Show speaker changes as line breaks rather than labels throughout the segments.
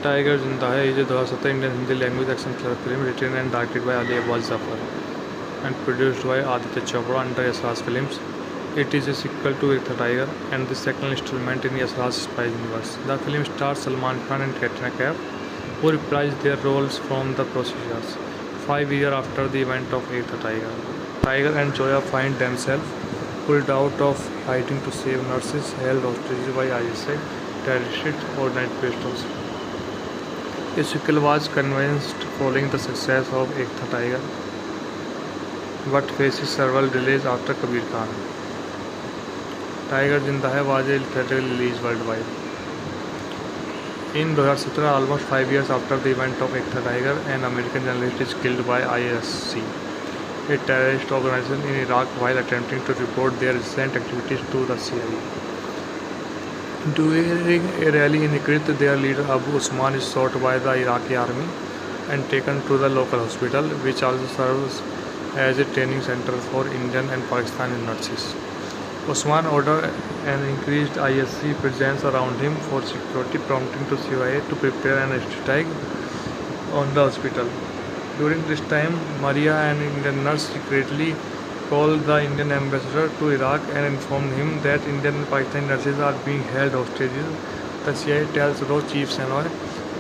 Tiger जिंदा है is a 2017 Indian Hindi language action thriller film written and directed by Ali Abbas Zafar and produced by Aditya Chopra under Yasraj Films. It is a sequel to Ek Tha Tiger and the second installment in Yasraj spy universe. The film stars Salman Khan and Katrina Kaif, who reprised their roles from the procedures 5 years after the event of Ek Tha Tiger. Tiger and Joya find themselves pulled out of hiding to save nurses held hostage by ISI terrorist organizations. A sequel was conceived following the success of Ek Tha Tiger, but faces several delays after Kabir Khan. Tiger Zinda Hai was a theatrical release worldwide. In 2017, almost 5 years after the event of Ek Tha Tiger, an American journalist is killed by ISI, a terrorist organization in Iraq, while attempting to report their recent activities to the CIA. During a rally in Tikrit, their leader Abu Usman is shot by the Iraqi army and taken to the local hospital, which also serves as a training center for Indian and Pakistani nurses. Usman ordered an increased ISC presence around him for security, prompting to CIA to prepare an attack on the hospital. During this time, Maria, an Indian nurse, secretly called the Indian ambassador to Iraq and informed him that Indian and Pakistani nurses are being held hostages. The CIA tells Roh Chief Senoy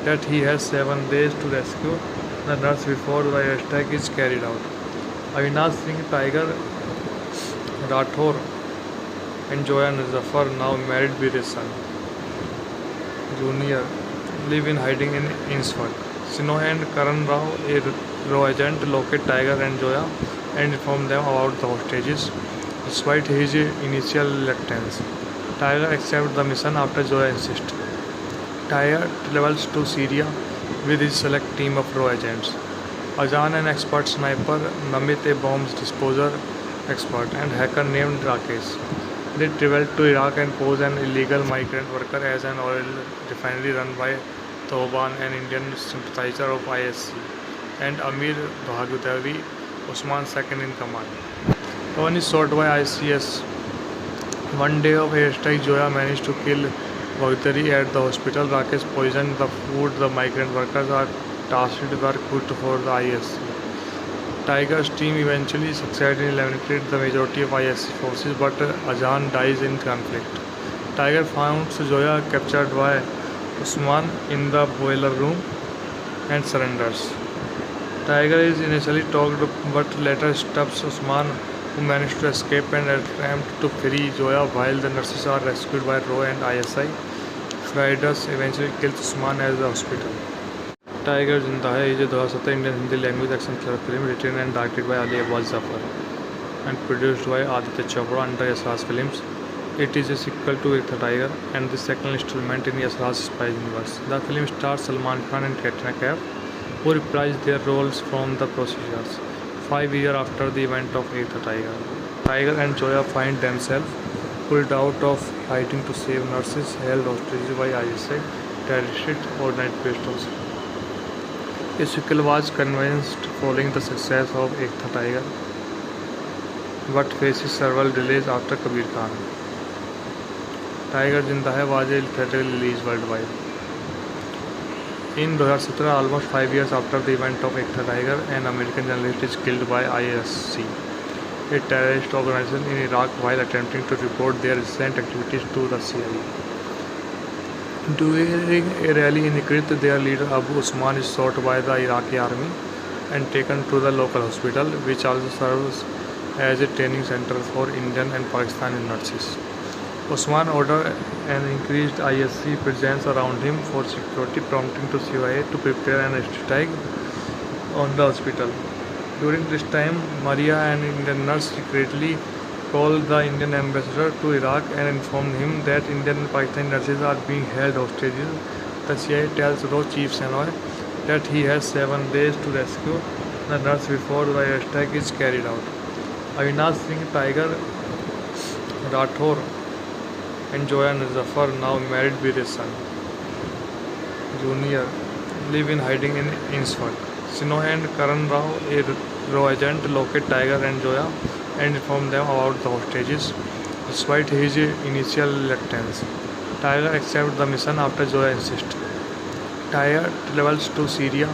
that he has 7 days to rescue the nurse before the attack is carried out. Avinash Singh Tiger Rathore and Joya Zafar, now married with a son, Junior, live in hiding in Innsbruck. Senoy and Karan Rao, a Raw agent, locate Tiger and Joya and inform them about the hostages. Despite his initial reluctance, Tiger accepts the mission after Joya insists. Tiger travels to Syria with his select team of Raw agents. Ajaan, an expert sniper, Namit, a bomb disposer expert, and hacker named Rakesh. They travel to Iraq and pose an illegal migrant worker as an oil refinery run by Thoban, an Indian sympathizer of ISC, and Amir Bhagutavi, Usman's second in command. One is shot by ICS. One day of airstrike, Joya managed to kill Bhagutari at the hospital. Rakesh poisoned the food the migrant workers are tasked were cooked for the ISC. Tiger's team eventually succeeded in eliminating the majority of ISC forces, but Ajaan dies in conflict. Tiger finds Joya captured by Usman in the boiler room and surrenders. Tiger is initially talked but later stops Usman, who managed to escape and attempt to free Joya while the nurses are rescued by Raw and ISI. Fridas eventually kills Usman at the hospital. Tiger Zinda Hai is a 2017 Indian Hindi language action thriller film written and directed by Ali Abbas Zafar and produced by Aditya Chopra under Yasraj Films. It is a sequel to Ek Tha Tiger and the second installment in Yasraj spy universe. The film stars Salman Khan and Katrina Kaif, who reprised their roles from the procedures 5 years after the event of Ek Tha Tiger. Tiger and Joya find themselves pulled out of hiding to save nurses held hostage by ISI terrorist organizations. A sequel was conceived following the success of Ek Tha Tiger, but faces several delays after Kabir Khan. Tiger Zinda Hai was a theatrical release worldwide. In 2017, almost 5 years after the event of Ek Tha Tiger, an American journalist is killed by ISI, a terrorist organization in Iraq, while attempting to report their recent activities to the CIA. During a rally in Tikrit, their leader Abu Usman is shot by the Iraqi army and taken to the local hospital, which also serves as a training center for Indian and Pakistani nurses. Usman ordered an increased ISC presence around him for security, prompting to CIA to prepare an attack on the hospital. During this time, Maria, an Indian nurse, secretly called the Indian ambassador to Iraq and informed him that Indian and Pakistani nurses are being held hostages. The CIA tells Roh Chief Senoy that he has 7 days to rescue the nurse before the attack is carried out. Avinash Singh Tiger Rathore and Joya Zafar, now married with a son, Junior, live in hiding in Innsbruck. Senoy and Karan Rao, a Raw agent, locate Tiger and Joya and inform them about the hostages. Despite his initial reluctance, Tiger accepts the mission after Joya insists. Tiger travels to Syria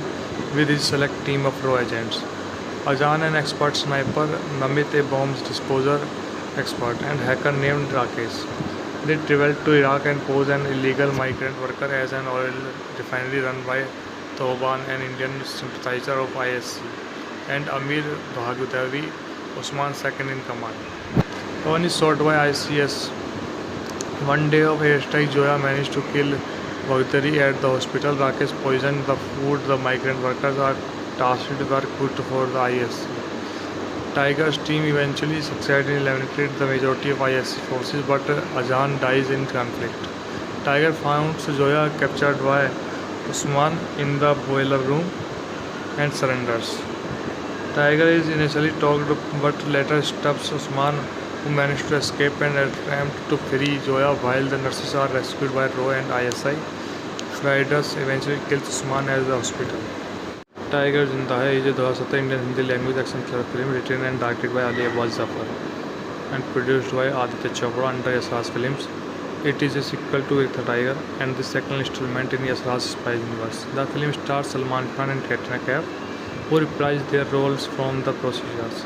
with his select team of raw agents. Azan, an expert sniper, Namit, a bombs disposer expert, and hacker named Rakesh. They traveled to Iraq and posed an illegal migrant worker as an oil refinery run by Thoban, an Indian sympathizer of ISC, and Amir Bhagutavi, Usman's second in command. One is shot by ICS. One day of airstrike, Joya managed to kill Bhagutari at the hospital. Rakesh poisoned the food the migrant workers are tasked were cooked for the ISC. Tiger's team eventually succeeded in eliminating the majority of ISC forces, but Azan dies in conflict. Tiger finds Joya captured by Usman in the boiler room and surrenders. Tiger is initially talked but later stops Usman, who managed to escape and attempt to free Joya while the nurses are rescued by RAW and ISI. Fridas eventually kills Usman at the hospital. Tiger Zinda Hai is a 2017 Indian Hindi language action thriller film written and directed by Ali Abbas Zafar and produced by Aditya Chopra under Yasraj Films. It is a sequel to Ek Tha Tiger and the second installment in Yasraj's spy universe. The film stars Salman Khan and Katrina Kaif, who reprised their roles from the procedures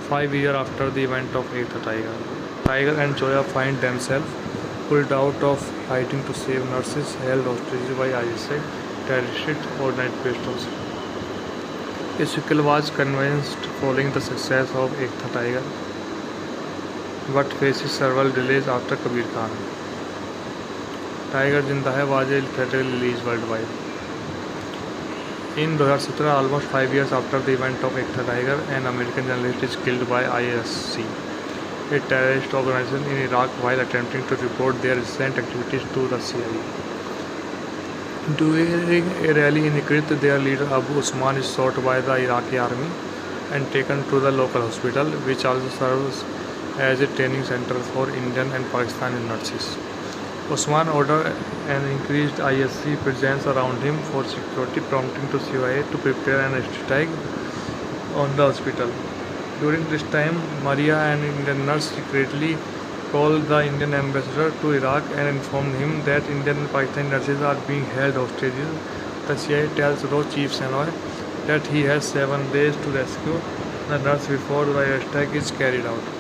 5 years after the event of Ek Tha Tiger. Tiger and Joya find themselves pulled out of hiding to save nurses held hostage by ISI terrorist organization. A sequel was conceived following the success of Ek Tha Tiger, but faces several delays after Kabir Khan. Tiger Zinda Hai was a theatrical release worldwide. In 2017, almost 5 years after the event of Ek Tha Tiger, an American journalist is killed by ISC, a terrorist organization in Iraq, while attempting to report their recent activities to the CIA. During a rally in Tikrit, their leader Abu Usman is shot by the Iraqi army and taken to the local hospital, which also serves as a training center for Indian and Pakistani nurses. Usman ordered an increased ISC presence around him for security, prompting to CIA to prepare an airstrike on the hospital. During this time, Maria, an Indian nurse, secretly called the Indian ambassador to Iraq and informed him that Indian and Pakistani nurses are being held hostages. The CIA tells RAW Chief Senoy that he has 7 days to rescue the nurse before the airstrike is carried out.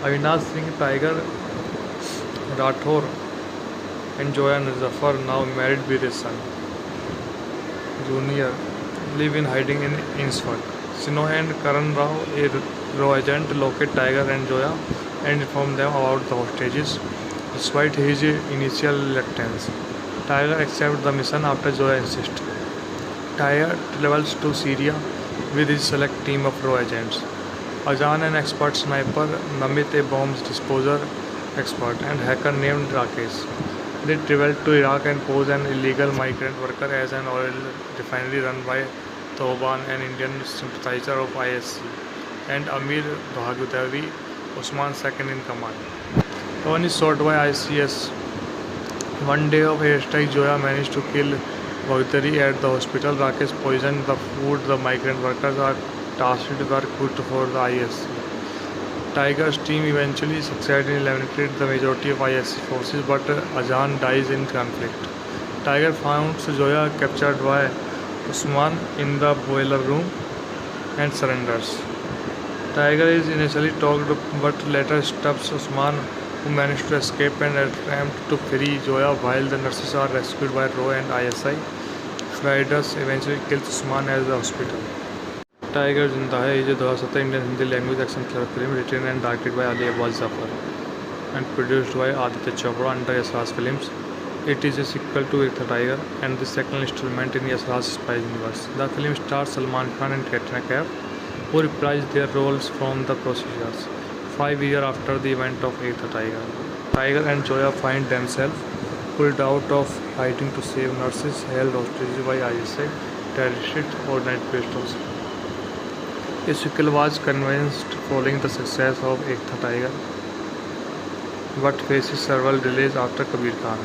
Avinash Singh Tiger Rathore and Joya Zafar, now married with a son, Junior, live in hiding in Innsford. Sinoy and Karan Rao, a RAW agent, locate Tiger and Joya and inform them about the hostages. Despite his initial reluctance, Tiger accepts the mission after Joya insists. Tiger travels to Syria with his select team of RAW agents. Azan, an expert sniper, Namit, a bombs disposer expert, and hacker named Rakesh. They traveled to Iraq and posed an illegal migrant worker as an oil refinery run by Thoban, an Indian sympathizer of ISC, and Amir Bhagutavi, Usman's second in command. One is shot by ICS. One day of airstrike, Joya managed to kill Bhagutari at the hospital. Rakesh poisoned the food the migrant workers are tasked were cooked for the ISC. Tiger's team eventually succeeded in eliminating the majority of ISC forces, but Azan dies in conflict. Tiger finds Joya captured by Usman in the boiler room and surrenders. Tiger is initially talked but later stops Usman, who managed to escape and attempt to free Joya while the nurses are rescued by RAW and ISI. Fridas eventually kills Usman at the hospital. Tiger Zinda Hai is a 2017 Indian Hindi language action thriller film written and directed by Ali Abbas Zafar and produced by Aditya Chopra under Yasraj Films. It is a sequel to Ek Tha Tiger and the second installment in Yasraj's spy universe. The film stars Salman Khan and Katrina Kaif, who reprised their roles from the procedures 5 years after the event of Ek Tha Tiger. Tiger and Joya find themselves pulled out of hiding to save nurses held hostage by ISI terrorist organization. A sequel was conceived following the success of Ek Tha Tiger, but faces several delays after Kabir Khan.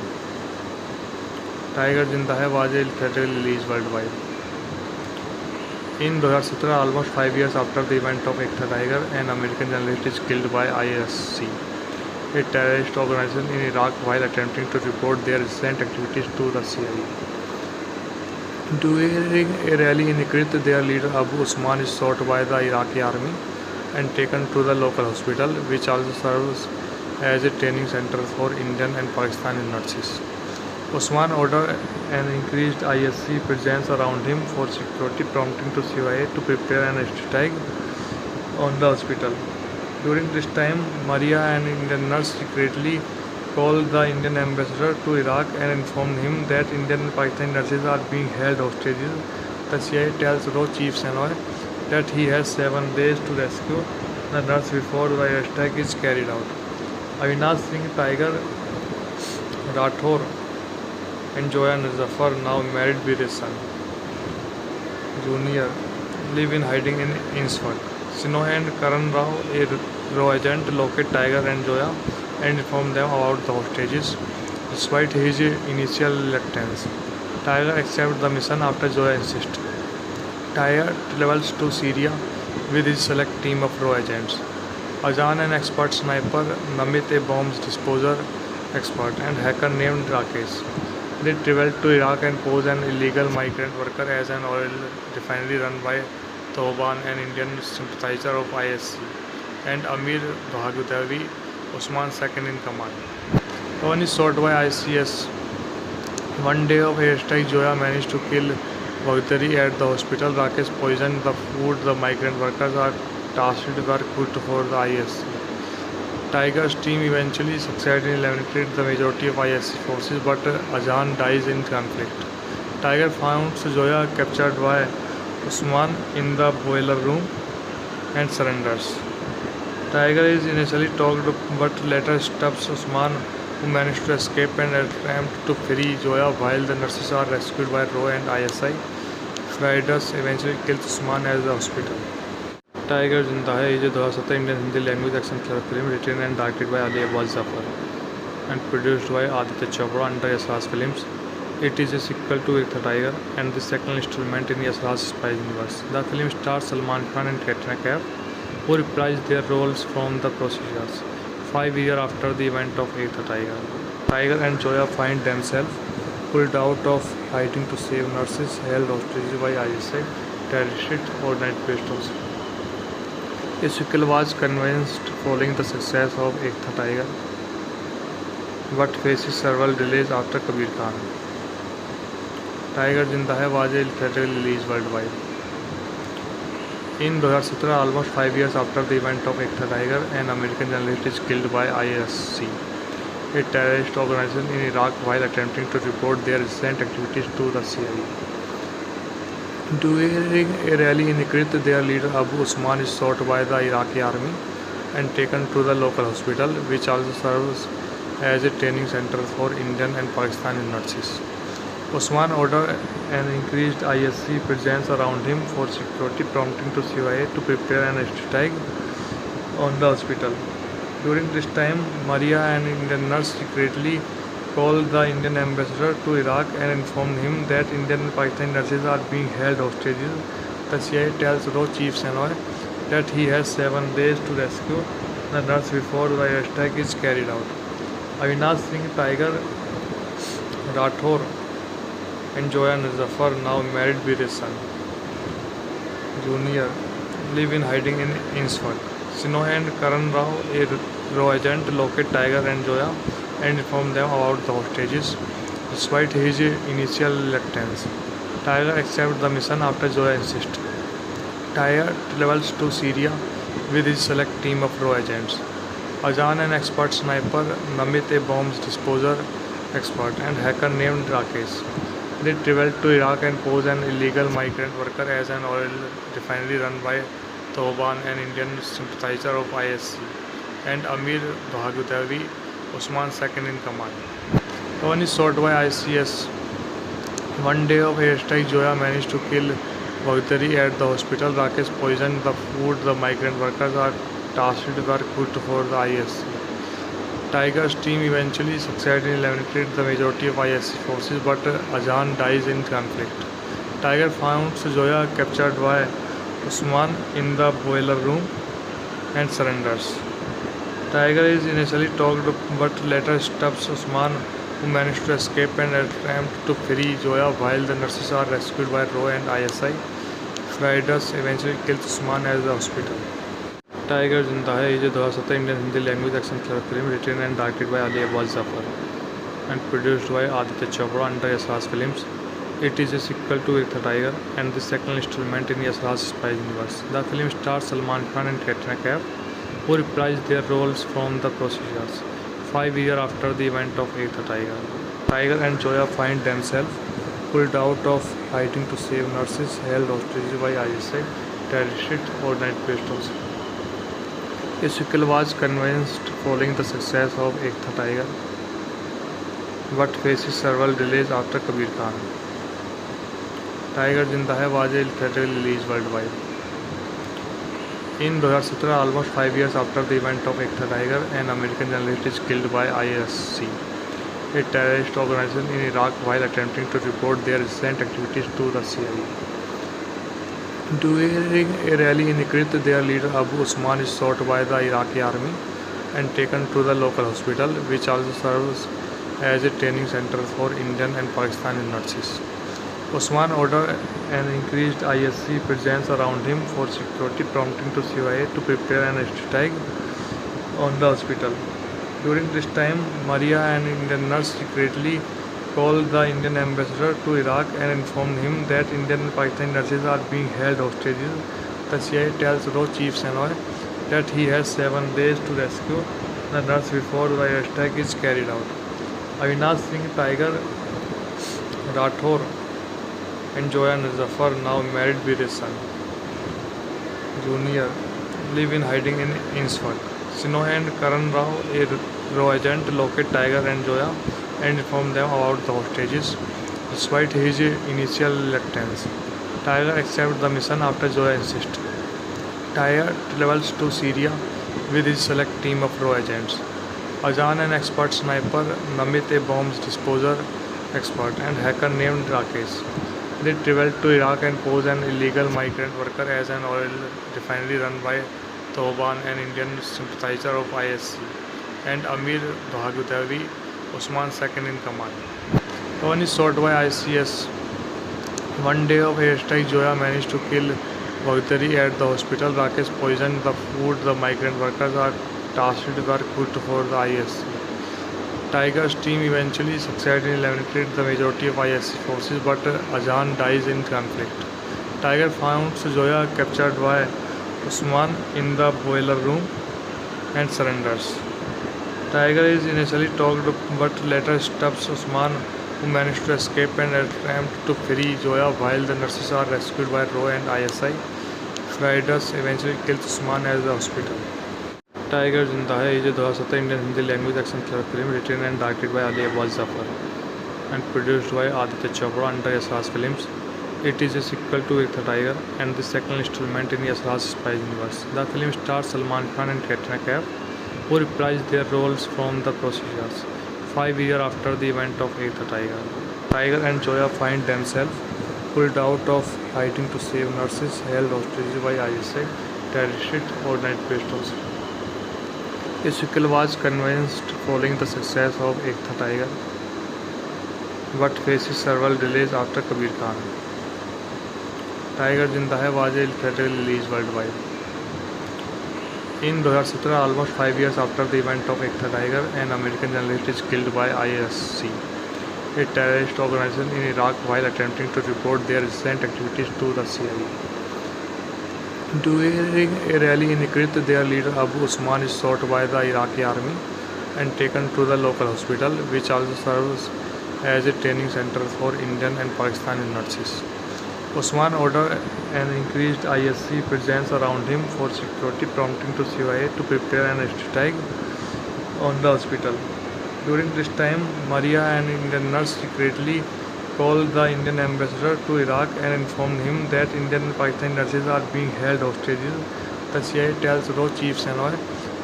Tiger Zinda Hai was a theatrical release worldwide. In 2017, almost 5 years after the event of Ek Tha Tiger, an American journalist is killed by ISC, a terrorist organization in Iraq, while attempting to report their recent activities to the CIA. During a rally in Tikrit, their leader Abu Usman is shot by the Iraqi army and taken to the local hospital, which also serves as a training center for Indian and Pakistani nurses. Usman ordered an increased ISC presence around him for security, prompting to CIA to prepare an attack on the hospital. During this time, Maria, an Indian nurse, secretly called the Indian ambassador to Iraq and informed him that Indian and Pakistani nurses are being held hostages. The CIA tells Raw Chief Sanoy that he has 7 days to rescue the nurse before the attack is carried out. Avinash Singh Tiger Rathore and Joya Zafar, now married with a son, Junior, live in hiding in Ainsford. Sinoy and Karan Rao, a Raw agent, locate Tiger and Joya and inform them about the hostages. Despite his initial reluctance, Tiger accepts the mission after Joya insists. Tiger travels to Syria with his select team of Raw agents. Ajaan, an expert sniper, Namit, a bombs disposer expert, and hacker named Rakesh. They traveled to Iraq and posed an illegal migrant worker as an oil refinery run by Thoban, an Indian sympathizer of ISC, and Amir Bhagutavi, Usman's second in command. One is shot by ICS. One day of airstrike, Joya managed to kill Bhagutari at the hospital. Rakesh poisoned the food the migrant workers are tasked were cooked for the ISC. Tiger's team eventually succeeded in eliminating the majority of ISC forces, but Ajaan dies in conflict. Tiger finds Joya captured by Usman in the boiler room and surrenders. Tiger is initially talked but later stops Usman, who managed to escape and attempt to free Joya while the nurses are rescued by Raw and ISI. Fridus eventually kills Usman at the hospital. Tiger Zinda Hai is a 2017 Indian Hindi language action thriller film written and directed by Ali Abbas Zafar and produced by Aditya Chopra under Yasraj Films. It is a sequel to Ek Tha Tiger and the second installment in Yasraj's spy universe. The film stars Salman Khan and Katrina Kaif, who reprised their roles from the procedures 5 years after the event of Ek Tha Tiger. Tiger and Joya find themselves pulled out of hiding to save nurses held hostage by ISI terrorist organization. A sequel was conceived following the success of Ek Tha Tiger, but faces several delays after Kabir Khan. Tiger Zinda Hai was a theatrical release worldwide. In 2017, almost 5 years after the event of Ek Tha Tiger, an American journalist is killed by ISC, a terrorist organization in Iraq, while attempting to report their recent activities to the CIA. During a rally in Tikrit, their leader Abu Usman is shot by the Iraqi army and taken to the local hospital, which also serves as a training center for Indian and Pakistani nurses. Usman ordered an increased ISC presence around him for security, prompting to CIA to prepare an attack on the hospital. During this time, Maria, an Indian nurse, secretly called the Indian ambassador to Iraq and informed him that Indian and Pakistani nurses are being held hostages. The CIA tells Raw Chief Sanoy that he has 7 days to rescue the nurse before the attack is carried out. Avinash Singh Tiger Rathore and Joya Zafar, now married with a son, Junior, live in hiding in Ainsford. Sinoy and Karan Rao, a Raw agent, locate Tiger and Joya and inform them about the hostages. Despite his initial reluctance, Tiger accepts the mission after Joya insists. Tiger travels to Syria with his select team of Raw agents. Ajaan, an expert sniper, Namit, a bombs disposer expert, and hacker named Rakesh. They traveled to Iraq and posed an illegal migrant worker as an oil refinery run by Thoban, an Indian sympathizer of ISC, and Amir Bhagutavi, Usman's second in command. One is shot by ICS. One day of airstrike, Joya managed to kill Bhagutari at the hospital. Rakesh poisoned the food the migrant workers are tasked were cooked for the ISC. Tiger's team eventually succeeded in eliminating the majority of ISC forces, but Ajaan dies in conflict. Tiger finds Joya captured by Usman in the boiler room and surrenders. Tiger is initially talked but later stops Usman, who managed to escape and attempt to free Zoya while the nurses are rescued by RAW and ISI. Fighters eventually kills Usman at the hospital. Tiger Zinda Hai is a 2017 Indian Hindi language action thriller film written and directed by Ali Abbas Zafar and produced by Aditya Chopra under Yasraj Films. It is a sequel to Ek Tha Tiger and the second installment in Yasraj's spy universe. The film stars Salman Khan and Katrina Kaif, who reprised their roles from the procedures 5 years after the event of Ek Tha Tiger. Tiger and Zoya find themselves pulled out of hiding to save nurses held hostage by ISI terrorist organizations. A sequel was conceived following the success of Ek Tha Tiger, but faces several delays after Kabir Khan. Tiger Zinda Hai was a theatrical release worldwide. In 2017, almost 5 years after the event of Ek Tha Tiger, an American journalist is killed by ISC, a terrorist organization in Iraq, while attempting to report their recent activities to the CIA. During a rally in Tikrit, their leader Abu Usman is shot by the Iraqi army and taken to the local hospital, which also serves as a training center for Indian and Pakistani nurses. Usman ordered an increased ISC presence around him for security, prompting to CIA to prepare an attack on the hospital. During this time, Maria, an Indian nurse, secretly called the Indian ambassador to Iraq and informed him that Indian and Pakistani nurses are being held hostages. The CIA tells RAW Chief Shenoy that he has 7 days to rescue the nurse before the attack is carried out. Avinash Singh Tiger Rathore and Zoya Zafar, now married with a son, Junior, live in hiding in Ainsworth. Shenoy and Karan Rao, a RAW agent, locate Tiger and Zoya and inform them about the hostages. Despite his initial reluctance, Tiger accepts the mission after Zoya insists. Tiger travels to Syria with his select team of RAW agents. Ajaan, an expert sniper, Namit, a bomb disposer expert, and hacker named Rakesh. They travel to Iraq and pose an illegal migrant worker as an oil refinery run by Thoban, an Indian sympathizer of ISC, and Amir Bhagutavi, Usman's second in command. One is shot by ICS. One day of airstrike, Zoya managed to kill Bhagutari at the hospital. Rakesh poisoned the food the migrant workers are tasked were cooked for the ISC. Tiger's team eventually succeeded in eliminating the majority of ISC forces, but Ajaan dies in conflict. Tiger finds Zoya captured by Usman in the boiler room and surrenders. Tiger is initially talked but later stops Usman, who managed to escape and attempt to free Zoya while the nurses are rescued by RAW and ISI. Fighters eventually kills Usman at the hospital. Tiger Zinda Hai is a 2017 Indian Hindi language action thriller film written and directed by Ali Abbas Zafar and produced by Aditya Chopra under Yasraj Films. It is a sequel to Ek Tha Tiger and the second installment in Yasraj's spy universe. The film stars Salman Khan and Katrina Kaif, who reprised their roles from the procedures 5 years after the event of Ek Tha Tiger. Tiger and Zoya find themselves pulled out of hiding to save nurses held hostage by ISI terrorist organizations. A sequel was conceived following the success of Ek Tha Tiger, but faces several delays after Kabir Khan. Tiger Zinda Hai was a theatrical release worldwide. In 2017, almost 5 years after the event of Ek Tha Tiger, an American journalist is killed by ISC, a terrorist organization in Iraq, while attempting to report their recent activities to the CIA. During a rally in Tikrit, their leader Abu Usman is shot by the Iraqi army and taken to the local hospital, which also serves as a training center for Indian and Pakistani nurses. Usman ordered an increased ISC presence around him for security, prompting to CIA to prepare an attack on the hospital. During this time, Maria, an Indian nurse, secretly called the Indian ambassador to Iraq and informed him that Indian and Pakistani nurses are being held hostages. The CIA tells RAW Chief Shenoy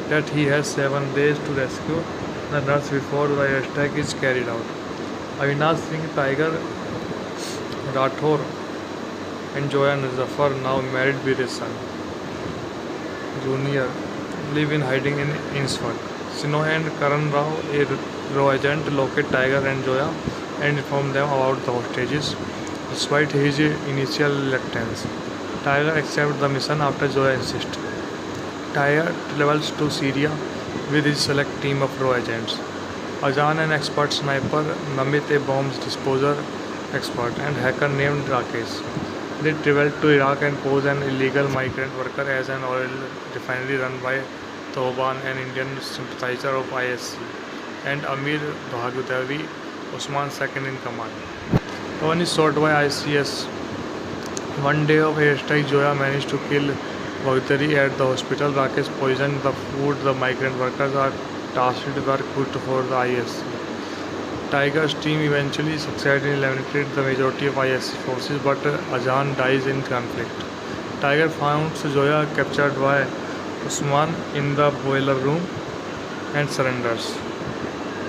that he has 7 days to rescue the nurse before the attack is carried out. Avinash Singh Tiger Rathore and Zoya Zafar, now married with a son, Junior, live in hiding in Ainsworth. Shenoy and Karan Rao, a Raw agent locate Tiger and Joya and inform them about the hostages. Despite his initial reluctance, Tiger accepts the mission after Joya insists. Tiger travels to Syria with his select team of raw agents. Ajaan, an expert sniper, Namit, a bomb disposer expert, and hacker named Rakesh. They traveled to Iraq and posed an illegal migrant worker as an oil refinery run by Thoban, an Indian sympathizer of ISC, and Amir Bhagutavi, Usman's second in command. One is shot by ICS. One day of airstrike, Joya managed to kill Bhagutari at the hospital. Rakesh poisoned the food the migrant workers are tasked were cooked for the ISC. Tiger's team eventually succeeded in eliminating the majority of ISC forces, but Ajaan dies in conflict. Tiger finds Joya captured by Usman in the boiler room and surrenders.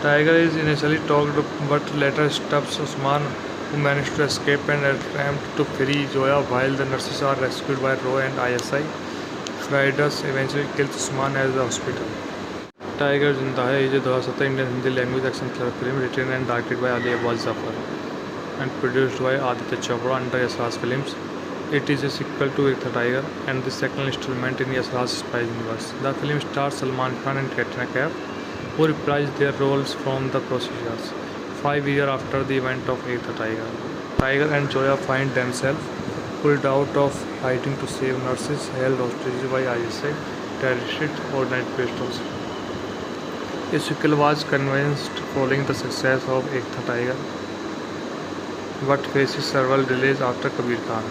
Tiger is initially talked but later stops Usman, who managed to escape and attempt to free Joya while the nurses are rescued by RAW and ISI. Fighters eventually kills Usman at the hospital. Tiger Zinda Hai is a 2017 Indian Hindi language action thriller film written and directed by Ali Abbas Zafar and produced by Aditya Chopra under Yasraj Films. It is a sequel to Ek Tha Tiger and the second installment in Yasraj's spy universe. The film stars Salman Khan and Katrina Kaif, who reprised their roles from the procedures 5 years after the event of Ek Tha Tiger. Tiger and Joya find themselves pulled out of hiding to save nurses held hostage by ISI terrorist organizations. A sequel was conceived following the success of Ek Tha Tiger, but faces several delays after Kabir Khan.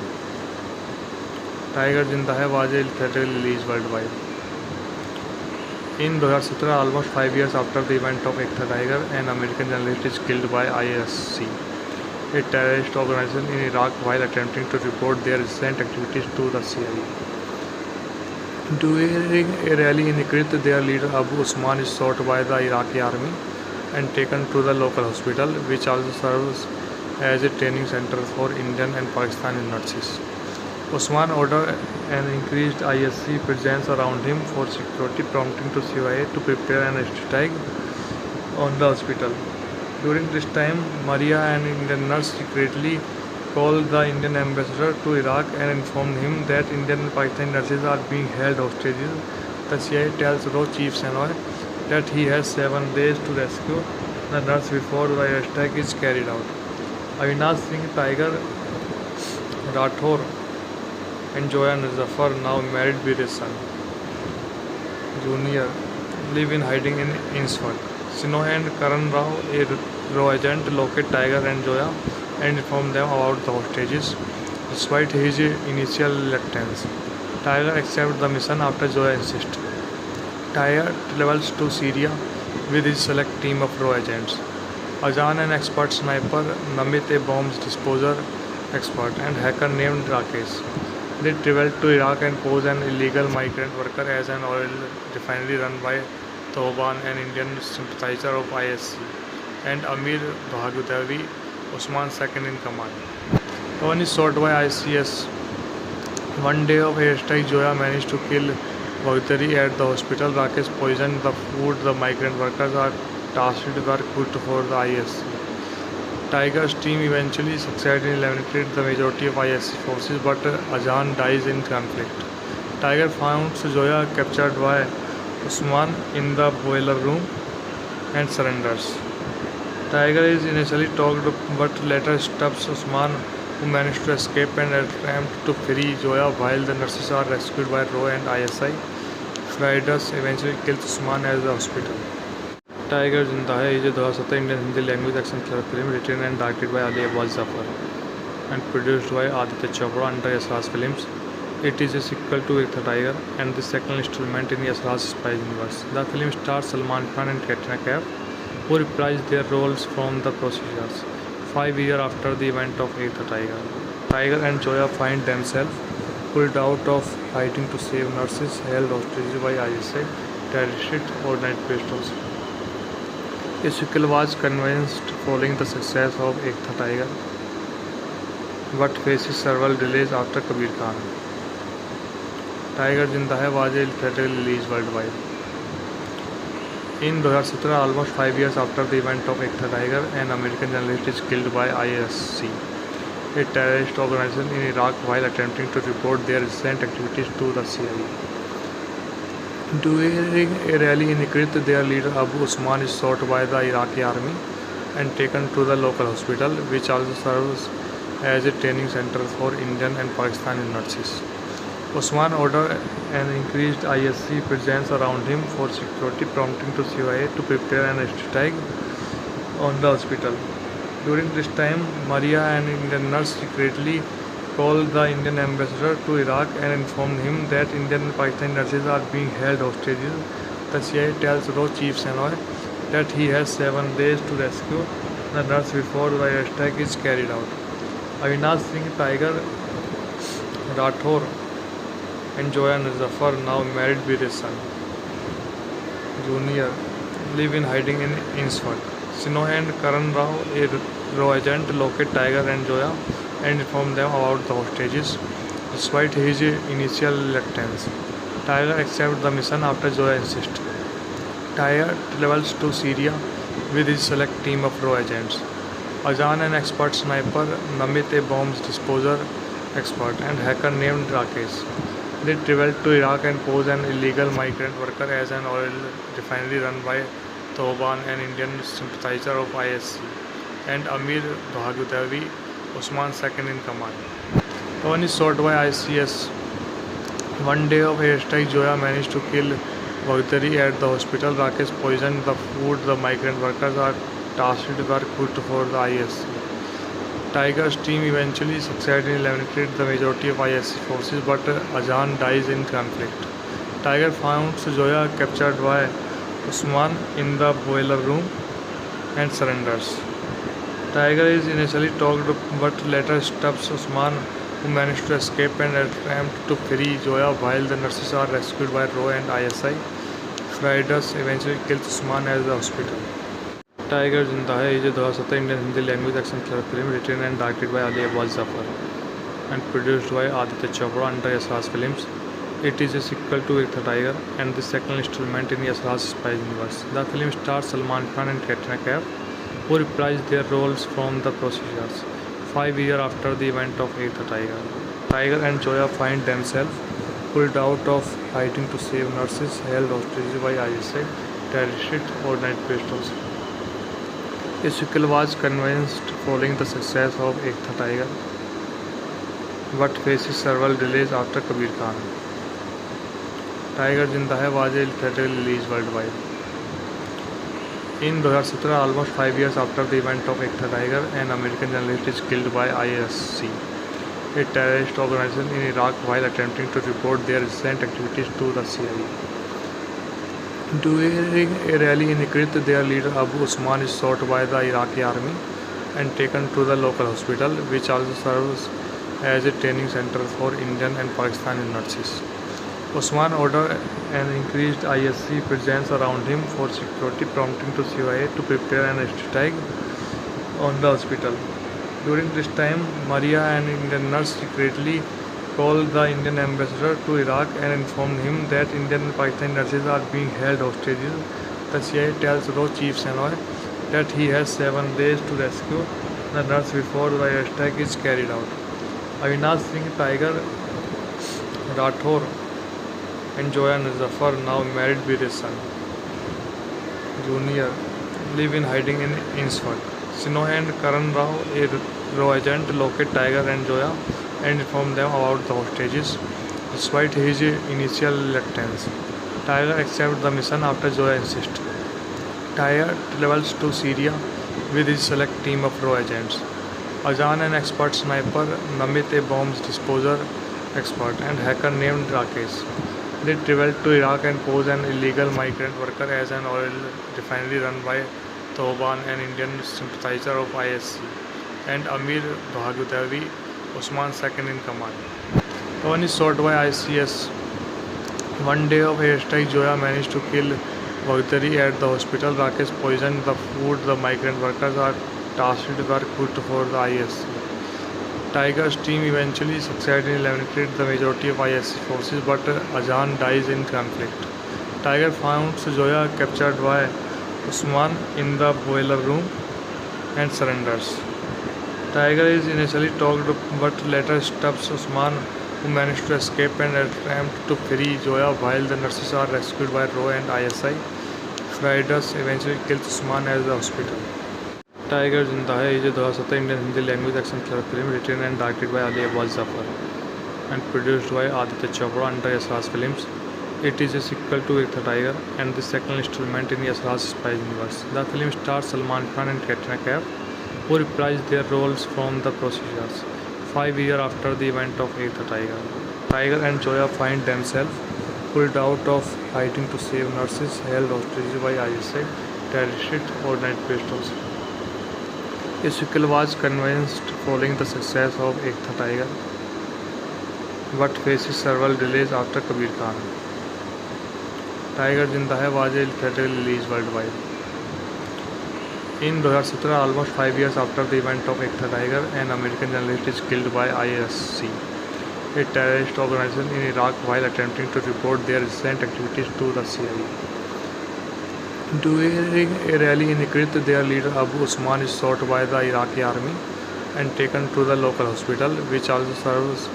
Tiger Zinda Hai was a theatrical release worldwide. In 2017, almost 5 years after the event of Ek Tha Tiger, an American journalist is killed by ISC, a terrorist organization in Iraq, while attempting to report their recent activities to the CIA. During a rally in Tikrit, their leader Abu Usman is shot by the Iraqi army and taken to the local hospital, which also serves as a training center for Indian and Pakistani nurses. Usman ordered an increased ISC presence around him for security, prompting to CIA to prepare an strike on the hospital. During this time, Maria, an Indian nurse, secretly called the Indian ambassador to Iraq and informed him that Indian and Pakistani nurses are being held hostages. The CIA tells RAW Chief Shenoy that he has 7 days to rescue the nurse before the airstrike is carried out. Avinash Singh, Tiger Rathore, and Joya Zafar, now married with a son, Junior, live in hiding in Insford. Shenoy and Karan Rao, a RAW agent, locate Tiger and Joya and inform them about the hostages. Despite his initial reluctance, Tiger accepts the mission after Joya insists. Tiger travels to Syria with his select team of raw agents. Ajaan, an expert sniper, Namit, a bomb disposer expert, and hacker named Rakesh. They traveled to Iraq and posed an illegal migrant worker as an oil refinery run by Thoban, an Indian sympathizer of ISC, and Amir Bhagutavi, Usman's second in command. One is shot by ICS. One day of airstrike, Joya managed to kill Bhagutari at the hospital. Rakesh poisoned the food the migrant workers are tasked were cooked for the ISC. Tiger's team eventually succeeded in eliminating the majority of ISC forces, but Ajaan dies in conflict. Tiger finds Joya captured by Usman in the boiler room and surrenders. Tiger is initially talked but later stops Usman, who managed to escape and attempt to free Joya while the nurses are rescued by RAW and ISI. Fighters eventually kills Usman at the hospital. Tiger Zinda Hai is a 2017 Indian Hindi language action thriller film written and directed by Ali Abbas Zafar and produced by Aditya Chopra under Yasraj Films. It is a sequel to Ek Tha Tiger and the second installment in Yasraj's spy universe. The film stars Salman Khan and Katrina Kaif, who reprised their roles from the procedures 5 years after the event of Ek Tha Tiger. Tiger and Joya find themselves pulled out of hiding to save nurses held hostage by ISI terrorist organizations. A sequel was conceived following the success of Ek Tha Tiger, but faces several delays after Kabir Khan. Tiger Zinda Hai was a theatrical release worldwide. In 2017, almost 5 years after the event of Ekta Tiger, an American journalist is killed by ISC, a terrorist organization in Iraq, while attempting to report their recent activities to the CIA. During a rally in Tikrit, their leader Abu Usman is shot by the Iraqi army and taken to the local hospital, which also serves as a training center for Indian and Pakistani nurses. Usman ordered an increased ISC presence around him for security, prompting to CIA to prepare an attack on the hospital. During this time, Maria, an Indian nurse, secretly called the Indian ambassador to Iraq and informed him that Indian and Pakistani nurses are being held hostages. The CIA tells Roh Chief Senoy that he has 7 days to rescue the nurse before the attack is carried out. Avinash Singh Tiger Rathore and Joya Zafar, now married with a son, Junior, live in hiding in Innsford. Sinoy and Karan Rao, a Raw agent, locate Tiger and Joya and inform them about the hostages. Despite his initial reluctance, Tiger accepts the mission after Joya insists. Tiger travels to Syria with his select team of Raw agents. Azan, an expert sniper, Namit, a bombs disposer expert, and hacker named Rakesh. They travel to Iraq and pose an illegal migrant worker as an oil refinery run by Thoban, an Indian sympathizer of ISC, and Amir Bhagutavi, Usman's second in command. One is shot by ICS. One day of airstrike, Joya managed to kill Bhagutari at the hospital. Rakesh poisoned the food the migrant workers are tasked were cooked for the ISC. Tiger's team eventually succeeded in eliminating the majority of ISC forces, but Azan dies in conflict. Tiger finds Joya captured by Usman in the boiler room and surrenders. Tiger is initially talked but later stops Usman, who managed to escape and attempt to free Joya while the nurses are rescued by Raw and ISI. Fridas eventually kills Usman at the hospital. Tiger Zinda Hai is a 2017 Indian Hindi language action thriller film written and directed by Ali Abbas Zafar and produced by Aditya Chopra under Yasraj Films. It is a sequel to Ekta Tiger and the second installment in Yasraj's spy universe. The film stars Salman Khan and Katrina Kaif, who reprised their roles from the procedures 5 years after the event of Ekta Tiger. Tiger and Joya find themselves pulled out of hiding to save nurses held hostage by ISI terrorist organizations. A sequel was conceived following the success of Ekta Tiger, but faces several delays after Kabir Khan. Tiger Zinda Hai was a theatrical release worldwide. In 2017, almost 5 years after the event of Ekta Tiger, an American journalist is killed by ISC, a terrorist organization in Iraq, while attempting to report their recent activities to the CIA. During a rally in Tikrit, their leader Abu Usman is shot by the Iraqi army and taken to the local hospital, which also serves as a training center for Indian and Pakistani nurses. Usman ordered an increased ISC presence around him for security, prompting to CIA to prepare an attack on the hospital. During this time, Maria, an Indian nurse, secretly called the Indian ambassador to Iraq and informed him that Indian and Pakistani nurses are being held hostages. The CIA tells Roh Chief Senoy that he has 7 days to rescue the nurse before the attack is carried out. Avinash Singh Tiger Rathore and Joya Zafar, now married with a son, Junior, live in hiding in Innsford. Sinoy and Karan Rao, a Raw agent, locate Tiger and Joya and inform them about the hostages. Despite his initial reluctance, Tiger accepts the mission after Joya insists. Tiger travels to Syria with his select team of Raw agents. Azan, an expert sniper, Namit, a bombs disposer expert, and hacker named Rakesh. They travel to Iraq and pose an illegal migrant worker as an oil refinery run by Thoban, an Indian sympathizer of ISC, and Amir Bhagutavi, Usman's second in command. One is shot by ICS. One day of airstrike, Joya managed to kill Bhagutari at the hospital. Rakesh poisoned the food the migrant workers are tasked were cooked for the ISC. Tiger's team eventually succeeded in eliminating the majority of ISC forces, but Azan dies in conflict. Tiger finds Zoya captured by Usman in the boiler room and surrenders. Tiger is initially talked but later stops Usman, who managed to escape and attempt to free Zoya while the nurses are rescued by RAW and ISI. Fighters eventually kills Usman at the hospital. Tiger Zinda Hai is a 2017 Indian Hindi language action thriller film written and directed by Ali Abbas Zafar and produced by Aditya Chopra under Yasraj Films. It is a sequel to Ek Tha Tiger and the second installment in Yasraj spy universe. The film stars Salman Khan and Katrina Kaif, who reprised their roles from the procedures 5 years after the event of Ek Tha Tiger. Tiger and Zoya find themselves pulled out of hiding to save nurses held hostage by ISI terrorist organizations. A sequel was conceived following the success of Ek Tha Tiger, but faces several delays after Kabir Khan. Tiger Zinda Hai was a theatrical release worldwide. In 2017, almost 5 years after the event of Ek Tha Tiger, an American journalist is killed by ISC, a terrorist organization in Iraq, while attempting to report their recent activities to the CIA. During a rally in Tikrit, their leader Abu Usman is shot by the Iraqi army and taken to the local hospital, which also serves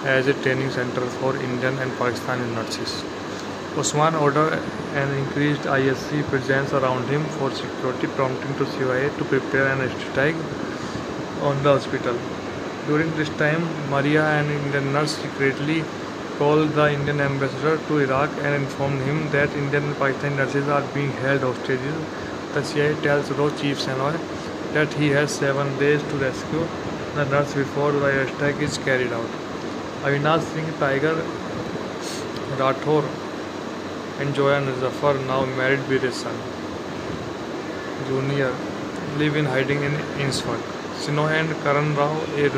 as a training center for Indian and Pakistani nurses. Usman ordered an increased ISC presence around him for security, prompting to CIA to prepare an attack on the hospital. During this time, Maria, an Indian nurse, secretly called the Indian ambassador to Iraq and informed him that Indian and Pakistani nurses are being held hostages. The CIA tells RAW Chief Senoy that he has 7 days to rescue the nurse before the attack is carried out. Avinash Singh Tiger Rathore and Zoya Zafar, now married with a son, Junior, live in hiding in Innsford. Sinoy and Karan Rao, a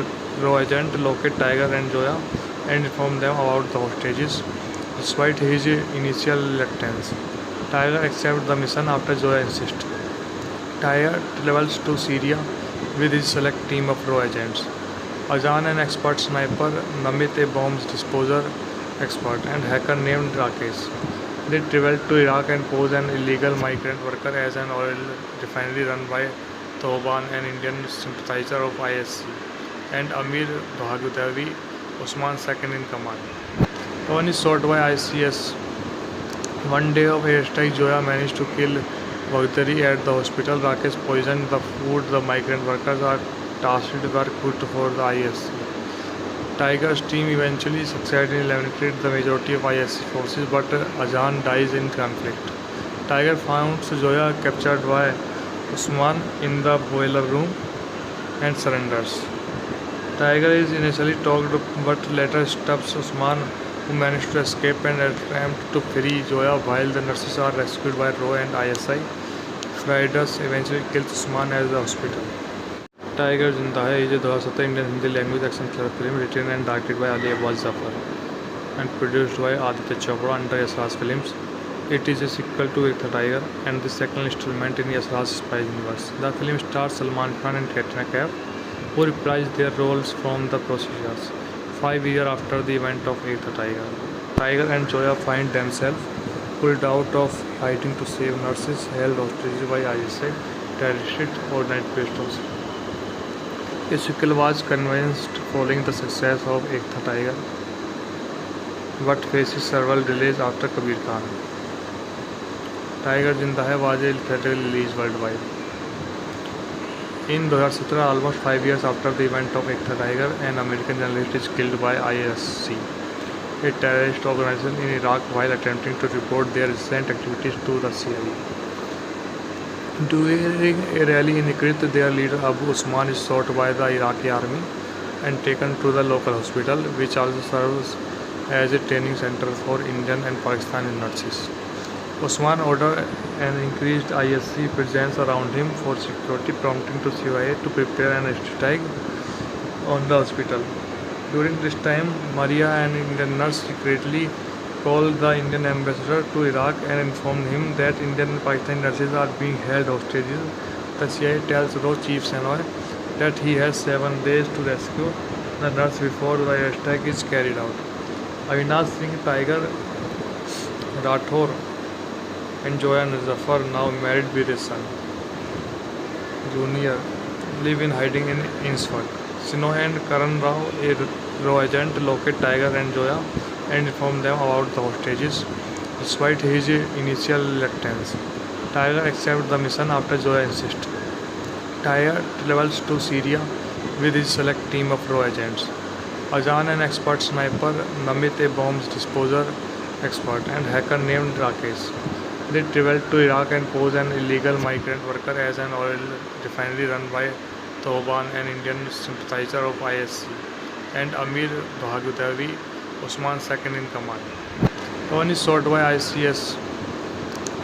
RAW agent, locate Tiger and Zoya and inform them about the hostages. Despite his initial reluctance, Tiger accepts the mission after Zoya insists. Tiger travels to Syria with his select team of RAW agents. Azan, an expert sniper, Namit, a bomb disposer expert, and hacker named Rakesh. They travel to Iraq and pose an illegal migrant worker as an oil refinery run by Thoban, an Indian sympathizer of ISC, and Amir Bhagwatavi, Usman's second in command. One is shot by ICS. One day of airstrike, Zoya managed to kill Bhagwatari at the hospital. Rakesh poisoned the food the migrant workers are tasked were cooked for the ISC. Tiger's team eventually succeeded in eliminating the majority of ISC forces, but Azan dies in conflict. Tiger finds Zoya captured by Usman in the boiler room and surrenders. Tiger is initially talked but later stops Usman, who managed to escape and attempt to free Zoya while the nurses are rescued by RAW and ISI. Fighters eventually kills Usman at the hospital. Tiger Zinda Hai is a 2017 Indian Hindi language action thriller film written and directed by Ali Abbas Zafar and produced by Aditya Chopra under Yasraj Films. It is a sequel to Ek Tha Tiger and the second installment in Yasraj spy universe. The film stars Salman Khan and Katrina Kaif, who reprised their roles from the procedures 5 years after the event of Ek Tha Tiger. Tiger and Zoya find themselves pulled out of hiding to save nurses held hostage by ISI terrorist organizations. A sequel was conceived following the success of Ek Tha Tiger, but faces several delays after Kabir Khan. Tiger Zinda Hai was a theatrical release worldwide. In 2017, almost 5 years after the event of Ek Tha Tiger, an American journalist is killed by ISC, a terrorist organization in Iraq, while attempting to report their recent activities to the CIA. During a rally in Tikrit, their leader Abu Usman is shot by the Iraqi army and taken to the local hospital, which also serves as a training center for Indian and Pakistani nurses. Usman ordered an increased ISC presence around him for security, prompting to CIA to prepare an attack on the hospital. During this time, Maria, an Indian nurse, secretly called the Indian ambassador to Iraq and informed him that Indian and Pakistani nurses are being held hostages. The CIA tells RAW Chief Senoy that he has 7 days to rescue the nurse before the attack is carried out. Avinash Singh Tiger Rathore and Joya and Zafar, now married with a son. Junior live in hiding in Innsford. Sinoy and Karan Rao, a Raw agent, locate Tiger and Joya and inform them about the hostages. Despite his initial reluctance, Tiger accepts the mission after Joya insists. Tiger travels to Syria with his select team of Raw agents. Ajaan, an expert sniper, Namit, a bombs disposer expert, and hacker named Rakesh. They traveled to Iraq and posed an illegal migrant worker as an oil refinery run by Thoban, an Indian sympathizer of ISC, and Amir Bhagutavi, Usman's second in command. One is shot by ICS.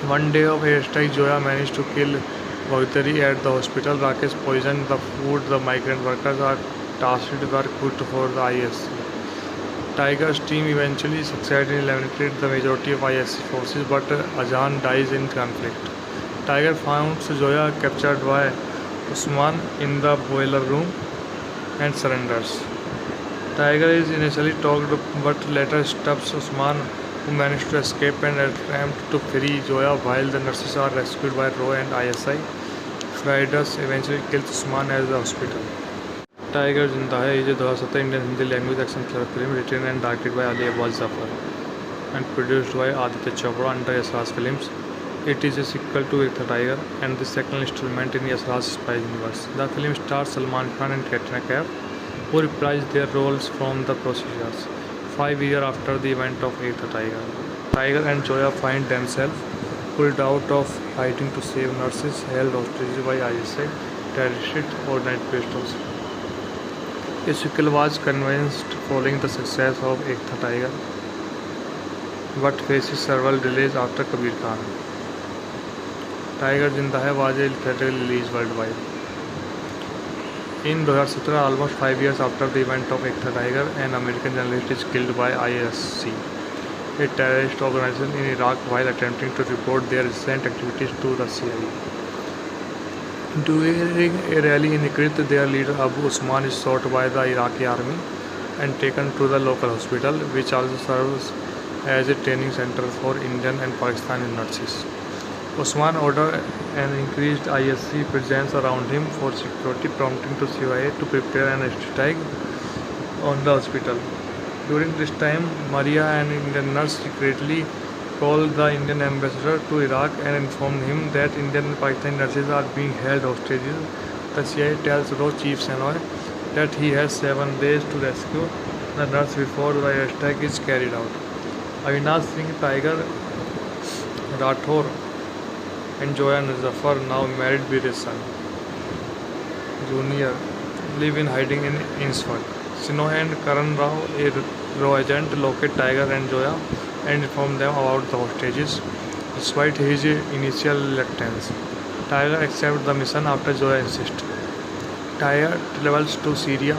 One day of airstrike, Joya managed to kill Bhagutari at the hospital. Rakesh poisoned the food the migrant workers are tasked were cooked for the ISC. Tiger's team eventually succeeded in eliminating the majority of ISC forces, but Ajaan dies in conflict. Tiger finds Joya captured by Usman in the boiler room and surrenders. Tiger is initially talked but later stops Usman, who managed to escape and attempt to free Joya while the nurses are rescued by RAW and ISI. Fighters eventually kills Usman at the hospital. Tiger Zinda Hai is a 2017 Indian Hindi language action thriller film written and directed by Ali Abbas Zafar and produced by Aditya Chopra under Yasraj Films. It is a sequel to Ek Tha Tiger and the second installment in Yasraj's spy universe. The film stars Salman Khan and Katrina Kaif, who reprised their roles from the procedures 5 years after the event of Ek Tha Tiger. Tiger and Joya find themselves pulled out of hiding to save nurses held hostage by ISI terrorist organizations. A sequel was conceived following the success of Ek Tha Tiger, but faces several delays after Kabir Khan. Tiger Zinda Hai was a theatrical release worldwide. In 2017, almost 5 years after the event of Ek Tha Tiger, an American journalist is killed by ISC, a terrorist organization in Iraq, while attempting to report their recent activities to the CIA. During a rally in Tikrit, their leader Abu Usman is shot by the Iraqi army and taken to the local hospital, which also serves as a training center for Indian and Pakistani nurses. Usman ordered an increased ISC presence around him for security, prompting to CIA to prepare an airstrike on the hospital. During this time, Maria, an Indian nurse, secretly called the Indian ambassador to Iraq and informed him that Indian and Pakistani nurses are being held hostages. The CIA tells RAW Chief Senoy that he has 7 days to rescue the nurse before the airstrike is carried out. Avinash Singh Tiger Rathore and Joya and Zafar, now married with a son. Junior live in hiding in Innsford. Sinoy and Karan Rao, a RAW agent, locate Tiger and Joya and inform them about the hostages. Despite his initial reluctance, Tiger accepts the mission after Joya insists. Tiger travels to Syria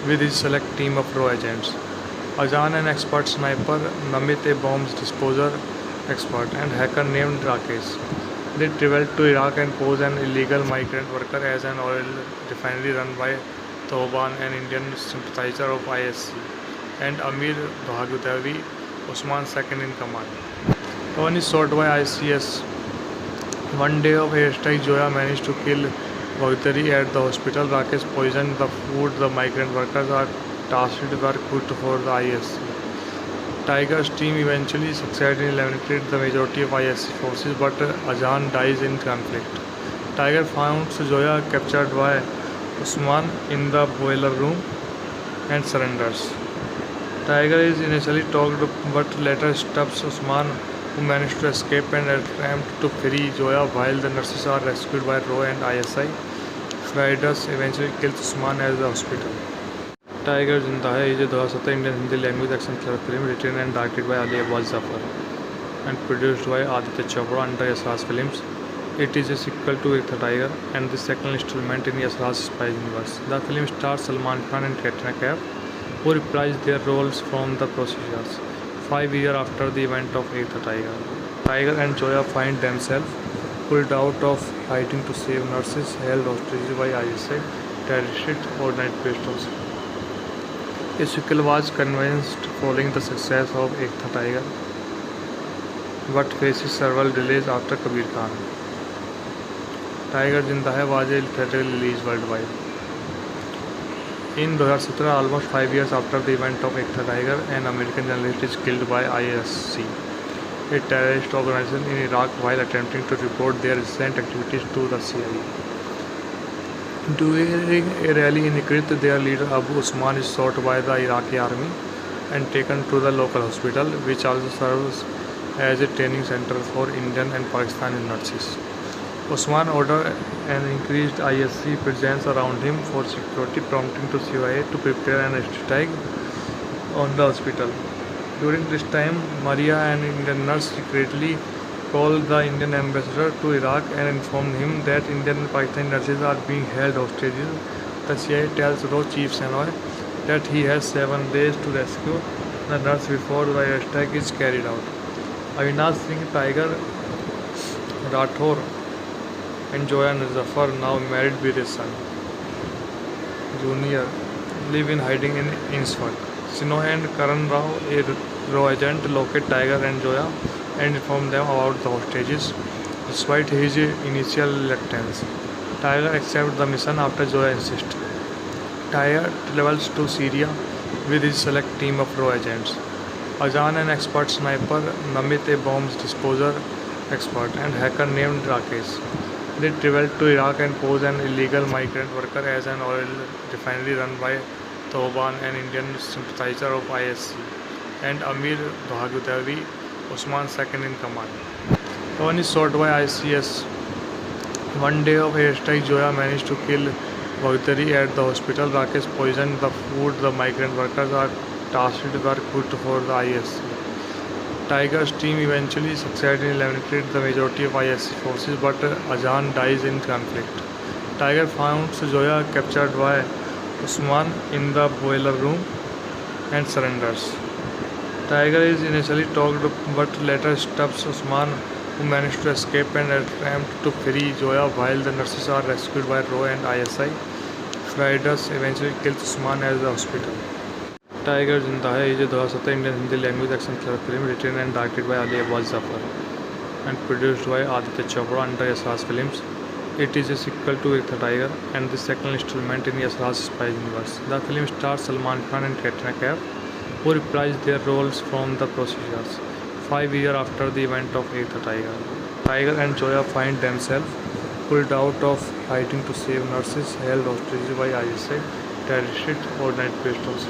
with his select team of RAW agents. Ajaan, an expert sniper, Namit, a bombs disposer expert, and hacker named Rakesh. They traveled to Iraq and posed an illegal migrant worker as an oil refinery run by Thoban, an Indian sympathizer of ISC, and Amir Bhagutavi, Usman's second in command. One is shot by ICS. One day of airstrike, Joya managed to kill Bhagutari at the hospital. Rakesh poisoned the food the migrant workers are tasked were cooked for the ISC. Tiger's team eventually succeeded in eliminating the majority of ISC forces, but Ajaan dies in conflict. Tiger finds Joya captured by Usman in the boiler room and surrenders. Tiger is initially talked but later stops Usman, who managed to escape and attempt to free Joya while the nurses are rescued by RAW and ISI. Fighters eventually kills Usman at the hospital. Tiger Zinda Hai is a 2017 Indian Hindi language action thriller film written and directed by Ali Abbas Zafar and produced by Aditya Chopra under Yasraj Films. It is a sequel to Ek Tha Tiger and the second installment in Yasraj's spy universe. The film stars Salman Khan and Katrina Kaif, who reprised their roles from the procedures 5 years after the event of Ek Tha Tiger. Tiger and Joya find themselves pulled out of hiding to save nurses held hostage by ISI terrorist organizations. A sequel was conceived following the success of Ek Tha Tiger, but faces several delays after Kabir Khan. Tiger Zinda Hai was a theatrical release worldwide. In 2017, almost 5 years after the event of Ek Tha Tiger, an American journalist is killed by ISC, a terrorist organization in Iraq, while attempting to report their recent activities to the CIA. During a rally in Tikrit, their leader Abu Usman is shot by the Iraqi army and taken to the local hospital, which also serves as a training center for Indian and Pakistani nurses. Usman ordered an increased ISC presence around him for security, prompting to CIA to prepare an airstrike on the hospital. During this time, Maria, an Indian nurse, secretly called the Indian ambassador to Iraq and informed him that Indian and Pakistani nurses are being held hostages. The CIA tells Roh Chief Senoy that he has 7 days to rescue the nurse before the airstrike is carried out. Avinash Singh Tiger Rathore and Joya Zafar, now married with a son, Junior, live in hiding in Ainsworth. Sinoy and Karan Rao, a Raw agent, locate Tiger and Joya and inform them about the hostages. Despite his initial reluctance, Tiger accepts the mission after Joya insists. Tiger travels to Syria with his select team of Raw agents. Ajaan, an expert sniper, Namit, a bombs disposer expert, and hacker named Rakesh. They traveled to Iraq and posed an illegal migrant worker as an oil refinery run by Thoban, an Indian sympathizer of ISC, and Amir Bhagutavi, Usman's second in command. One is shot by ICS. One day of airstrike, Joya managed to kill Bhagutari at the hospital. Rakesh poisoned the food the migrant workers are tasked were cooked for the ISC. Tiger's team eventually succeeded in eliminating the majority of ISC forces, but Ajaan dies in conflict. Tiger finds Joya captured by Usman in the boiler room and surrenders. Tiger is initially talked but later stops Usman, who managed to escape and attempt to free Joya while the nurses are rescued by Raw and ISI. Fighters eventually kills Usman at the hospital. Tiger Zinda Hai is a 2017 Indian Hindi language action thriller film written and directed by Ali Abbas Zafar and produced by Aditya Chopra under Yasraj Films. It is a sequel to Ek Tha Tiger and the second installment in Yasraj's spy universe. The film stars Salman Khan and Katrina Kaif, who reprised their roles from the procedures 5 years after the event of Ek Tha Tiger. Tiger and Joya find themselves pulled out of hiding to save nurses held hostage by ISI terrorists or night-based.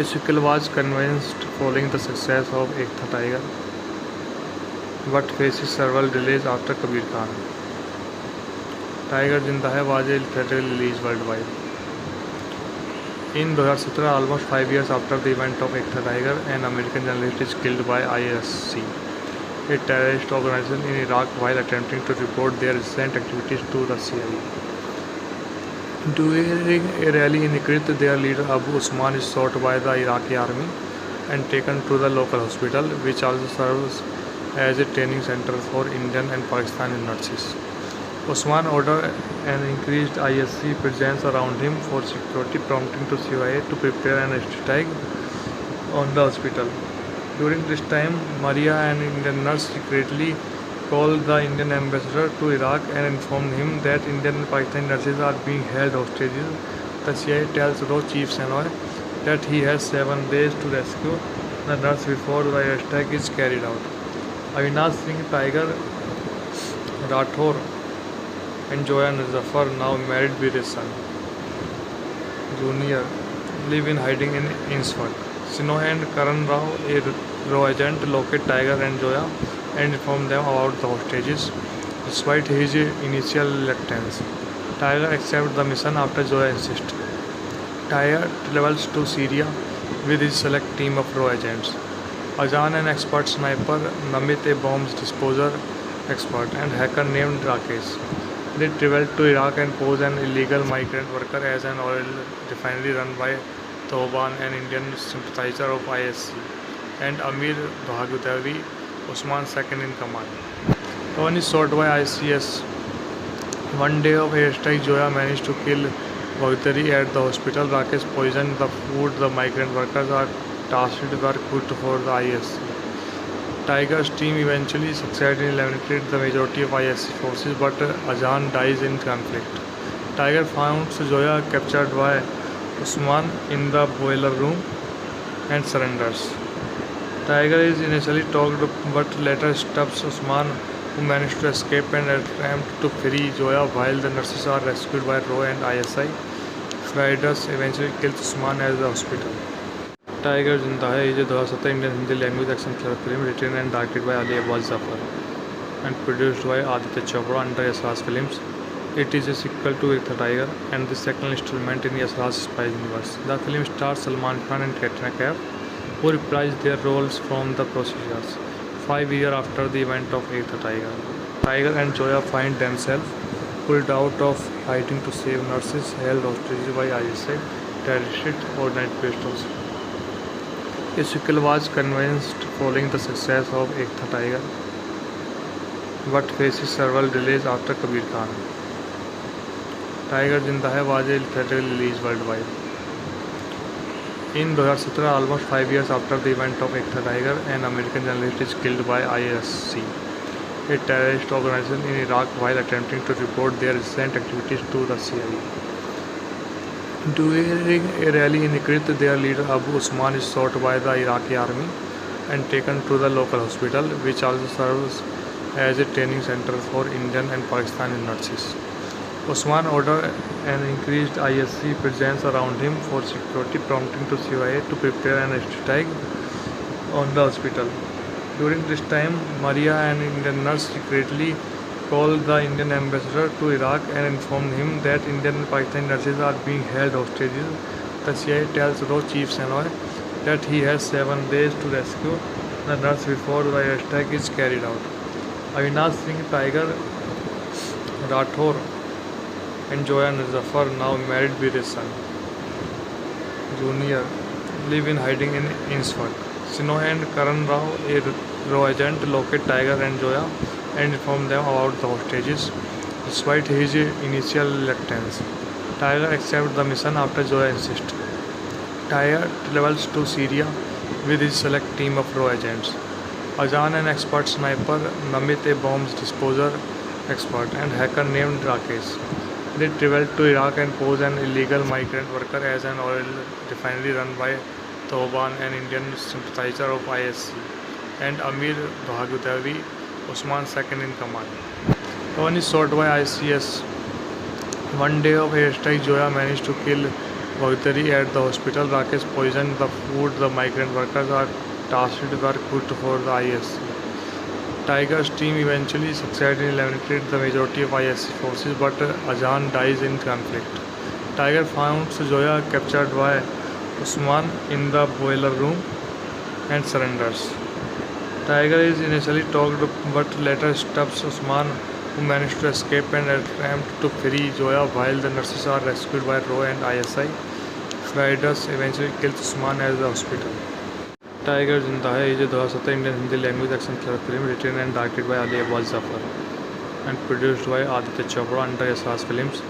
A sequel was conceived following the success of Ek Tha Tiger, but faces several delays after Kabir Khan. Tiger Zinda Hai was a theatrical release worldwide. In 2017, almost 5 years after the event of Ek Tha Tiger, an American journalist is killed by ISC, a terrorist organization in Iraq, while attempting to report their recent activities to the CIA. During a rally in Tikrit, their leader Abu Usman is shot by the Iraqi army and taken to the local hospital, which also serves as a training center for Indian and Pakistani nurses. Usman ordered an increased ISC presence around him for security, prompting to CIA to prepare an airstrike on the hospital. During this time, Maria, an Indian nurse, secretly called the Indian ambassador to Iraq and informed him that Indian and Pakistani nurses are being held hostages. The CIA tells Roh Chief Senoy that he has 7 days to rescue the nurse before the airstrike is carried out. Avinash Singh Tiger Rathore and Joya Zafar, now married with a son, Junior, live in hiding in Ainsworth. Sinoy and Karan Rao, a Raw agent, locate Tiger and Joya and inform them about the hostages. Despite his initial reluctance, Tiger accepts the mission after Joya insists. Tiger travels to Syria with his select team of Raw agents. Ajaan, an expert sniper, Namit, a bombs disposer expert, and hacker named Rakesh. They traveled to Iraq and posed an illegal migrant worker as an oil refinery run by Thoban, an Indian sympathizer of ISC, and Amir Bhagutavi, Usman's second in command. One is shot by ICS. One day of airstrike, Joya managed to kill Bhagutari at the hospital. Rakesh poisoned the food the migrant workers are tasked were cooked for the ISC. Tiger's team eventually succeeded in eliminating the majority of ISC forces, but Azan dies in conflict. Tiger finds Zoya captured by Usman in the boiler room and surrenders. Tiger is initially talked but later stops Usman, who managed to escape and attempt to free Zoya while the nurses are rescued by RAW and ISI. Fighters eventually kills Usman at the hospital. Tiger Zinda Hai is a 2017 Indian Hindi language action thriller film written and directed by Ali Abbas Zafar and produced by Aditya Chopra under Yasraj Films. It is a sequel to Ek Tha Tiger and the second installment in Yasraj spy universe. The film stars Salman Khan and Katrina Kaif, who reprised their roles from the procedures 5 years after the event of Ek Tha Tiger. Tiger and Zoya find themselves pulled out of hiding to save nurses held hostage by ISI terrorist organizations. A sequel was conceived following the success of Ek Tha Tiger, but faces several delays after Kabir Khan. Tiger Zinda Hai was a theatrical release worldwide. In 2017, almost 5 years after the event of Ek Tha Tiger, an American journalist is killed by ISC, a terrorist organization in Iraq, while attempting to report their recent activities to the CIA. During a rally in Tikrit, their leader Abu Usman is shot by the Iraqi army and taken to the local hospital, which also serves as a training center for Indian and Pakistani nurses. Usman ordered an increased ISC presence around him for security, prompting to CIA to prepare an attack on the hospital. During this time, Maria, an Indian nurse, secretly called the Indian ambassador to Iraq and informed him that Indian and Pakistani nurses are being held hostages. The CIA tells RAW Chief Shenoy that he has 7 days to rescue the nurse before the attack is carried out. Avinash Singh Tiger Rathore and Zoya Zafar, now married with a son, Junior, live in hiding in Ainsford. Shenoy and Karan Rao, a RAW agent, locate Tiger and Zoya and inform them about the hostages. Despite his initial reluctance, Tiger accepts the mission after Zoya insists. Tiger travels to Syria with his select team of RAW agents. Azan, an expert sniper, Namit, a bombs disposer expert, and hacker named Rakesh. They traveled to Iraq and posed an illegal migrant worker as an oil refinery run by Thoban, an Indian sympathizer of ISC, and Amir Bhagutavi, Usman's second in command. Thoban is shot by ICS. One day of airstrike, Zoya managed to kill Bhagutavi at the hospital. Rakesh poisoned the food the migrant workers are tasked were cooked for the ISC. Tiger's team eventually succeeded in eliminating the majority of ISC forces, but Azan dies in conflict. Tiger finds Zoya captured by Usman in the boiler room and surrenders. Tiger is initially talked but later stops Usman, who managed to escape and attempt to free Zoya while the nurses are rescued by RAW and ISI. Fighters eventually kills Usman at the hospital. Tiger Zinda Hai is a 2017 Indian Hindi language action thriller film written and directed by Ali Abbas Zafar and produced by Aditya Chopra under Yasraj Films.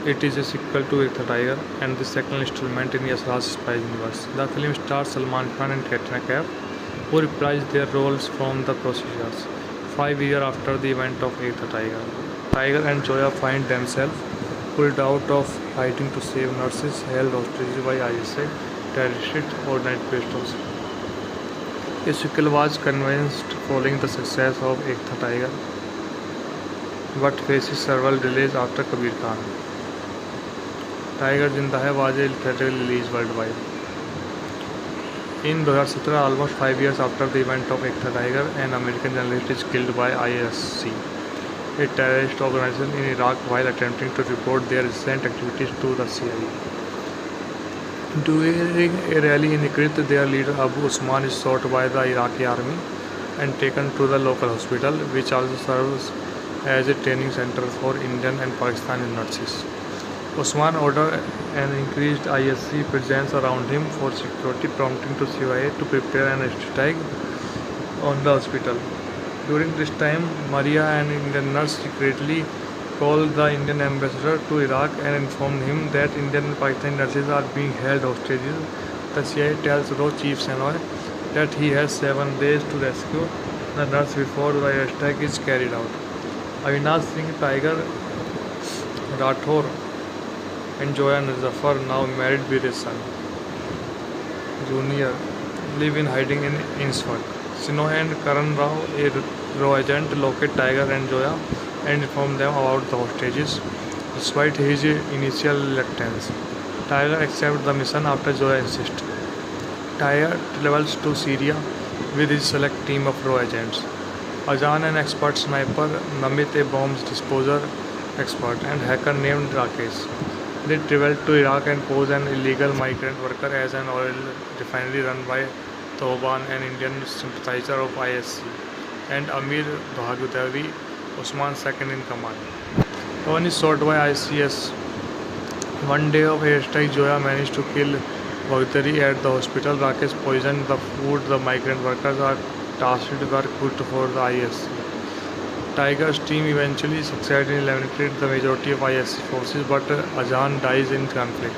It is a sequel to Ek Tha Tiger and the second installment in Yasraj spy universe. The film stars Salman Khan and Katrina Kaif, who reprised their roles from the procedures 5 years after the event of Ek Tha Tiger. Tiger and Zoya find themselves pulled out of hiding to save nurses held hostage by ISI terrorist organizations. A sequel was conceived following the success of Ek Tha Tiger, but faces several delays after Kabir Khan. Tiger Zinda Hai was a theatrical release worldwide. In 2017, almost 5 years after the event of Ek Tha Tiger, an American journalist is killed by ISC, a terrorist organization in Iraq, while attempting to report their recent activities to the CIA. During a rally in Tikrit, their leader Abu Usman is shot by the Iraqi army and taken to the local hospital, which also serves as a training center for Indian and Pakistani nurses. Usman ordered an increased ISC presence around him for security, prompting to CIA to prepare an attack on the hospital. During this time, Maria, an Indian nurse, secretly called the Indian ambassador to Iraq and informed him that Indian and Pakistani nurses are being held hostages. The CIA tells RAW Chief Shenoy that he has 7 days to rescue the nurse before the attack is carried out. Avinash Singh Tiger Rathore and Joya Zafar, now married with a son, Junior, live in hiding in Ainsworth. Sinoy and Karan Rao, a Raw agent, locate Tiger and Joya and inform them about the hostages. Despite his initial reluctance, Tiger accepts the mission after Joya insists. Tiger travels to Syria with his select team of Raw agents. Ajaan, an expert sniper, Namit, a bomb disposer expert, and hacker named Rakesh. They traveled to Iraq and posed an illegal migrant worker as an oil refinery run by Thoban, an Indian sympathizer of ISC, and Amir Bhagutavi, Usman's second in command. One is shot by ICS. One day of airstrike, Joya managed to kill Bhagutari at the hospital. Rakesh poisoned the food the migrant workers are tasked were cooked for the ISC. Tiger's team eventually succeeded in eliminating the majority of ISC forces, but Ajaan dies in conflict.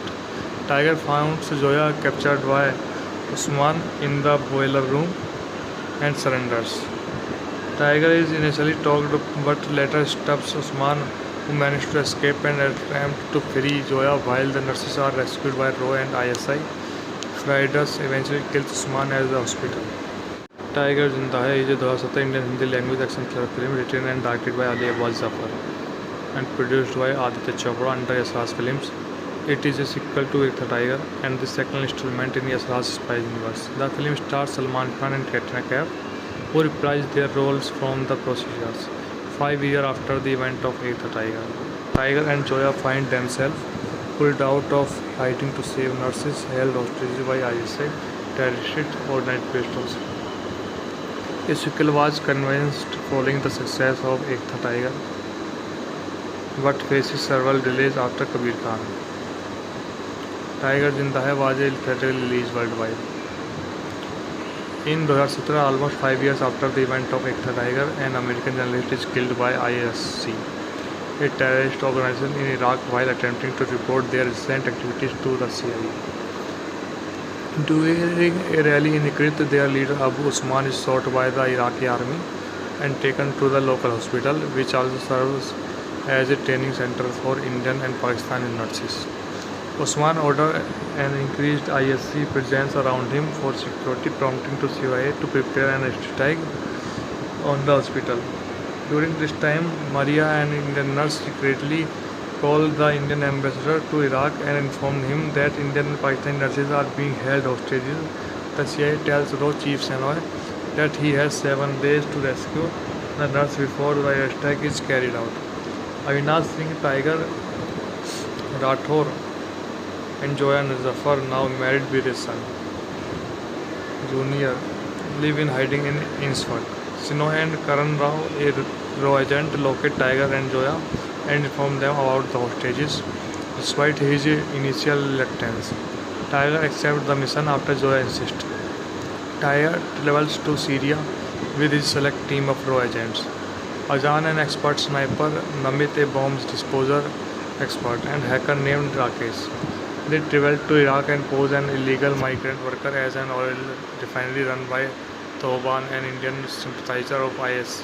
Tiger finds Joya captured by Usman in the boiler room and surrenders. Tiger is initially talked but later stops Usman, who managed to escape and attempt to free Joya while the nurses are rescued by Raw and ISI. Fighters eventually kills Usman at the hospital. Tiger Zinda Hai is a 2017 Indian Hindi language action thriller film written and directed by Ali Abbas Zafar and produced by Aditya Chopra under Yasraj Films. It is a sequel to Ek Tha Tiger and the second installment in Yasraj's spy universe. The film stars Salman Khan and Katrina Kaif, who reprised their roles from the procedures 5 years after the event of Ek Tha Tiger. Tiger and Joya find themselves pulled out of hiding to save nurses held hostage by ISI terrorist organized based. A sequel was conceived following the success of Ek Tha Tiger, but faces several delays after Kabir Khan. Tiger Zinda Hai was a theatrical release worldwide. In 2017, almost 5 years after the event of Ek Tha Tiger, an American journalist is killed by ISC, a terrorist organization in Iraq, while attempting to report their recent activities to the CIA. During a rally in Tikrit, their leader Abu Usman is shot by the Iraqi army and taken to the local hospital, which also serves as a training center for Indian and Pakistani nurses. Usman ordered an increased ISC presence around him for security, prompting to CIA to prepare an airstrike on the hospital. During this time, Maria, an Indian nurse, secretly called the Indian ambassador to Iraq and informed him that Indian and Pakistani nurses are being held hostages. The CIA tells Raw Chief Senoy that he has 7 days to rescue the nurse before the airstrike is carried out. Avinash Singh Tiger Rathore and Joya Zafar, now married with a son, Junior, live in hiding in Ainsworth. Sinoy and Karan Rao, a Raw agent, locate Tiger and Joya and inform them about the hostages. Despite his initial reluctance, Tiger accepts the mission after Joya insists. Tiger travels to Syria with his select team of Raw agents. Ajaan, an expert sniper, Namit, a bomb disposer expert, and hacker named Rakesh. They traveled to Iraq and posed an illegal migrant worker as an oil refinery run by Thoban, an Indian sympathizer of ISC,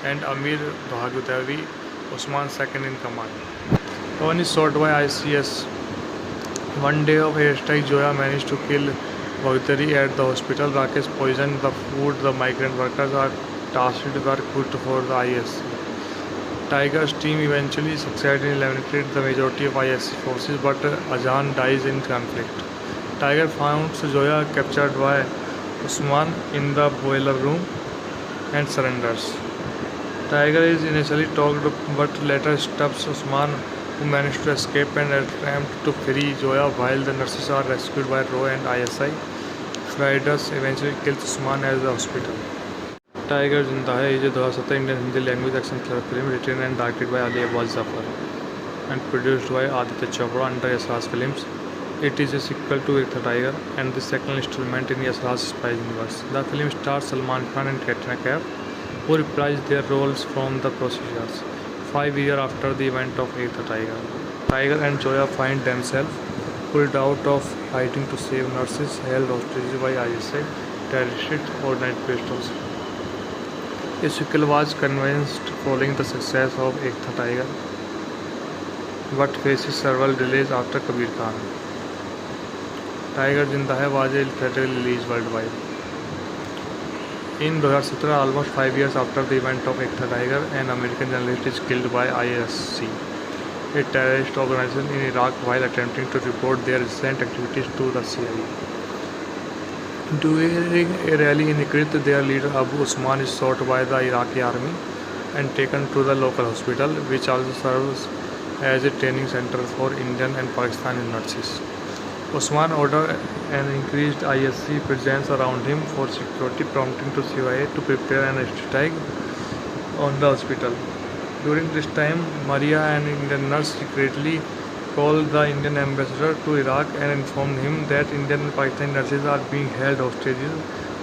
and Amir Bhagutavi, Usman's second in command. One is shot by ICS. One day of airstrike, Joya managed to kill Bhagutari at the hospital. Rakesh poisoned the food the migrant workers are tasked were cooked for the ISC. Tiger's team eventually succeeded in eliminating the majority of ISC forces, but Ajaan dies in conflict. Tiger finds Joya captured by Usman in the boiler room and surrenders. Tiger is initially talked but later stops Usman, who managed to escape and attempt to free Joya while the nurses are rescued by Raw and ISI. Fighters eventually kills Usman at the hospital. Tiger Zinda Hai is a 2017 Indian Hindi language action thriller film written and directed by Ali Abbas Zafar and produced by Aditya Chopra under Yasraj Films. It is a sequel to Ek Tha Tiger and the second installment in Yasraj's spy universe. The film stars Salman Khan and Katrina Kaif, who reprised their roles from the procedures 5 years after the event of Ek Tha Tiger. Tiger and Joya find themselves pulled out of hiding to save nurses held hostage by ISI terrorist organized based. A sequel was conceived following the success of Ek Tha Tiger, but faces several delays after Kabir Khan. Tiger Zinda Hai was a theatrical release worldwide. In 2017, almost 5 years after the event of Ek Tha Tiger, an American journalist is killed by ISC, a terrorist organization in Iraq, while attempting to report their recent activities to the CIA. During a rally in Tikrit, their leader Abu Usman is shot by the Iraqi army and taken to the local hospital, which also serves as a training center for Indian and Pakistani nurses. Usman ordered an increased ISC presence around him for security, prompting to CIA to prepare an attack on the hospital. During this time, Maria, an Indian nurse, secretly called the Indian ambassador to Iraq and informed him that Indian and Pakistani nurses are being held hostages.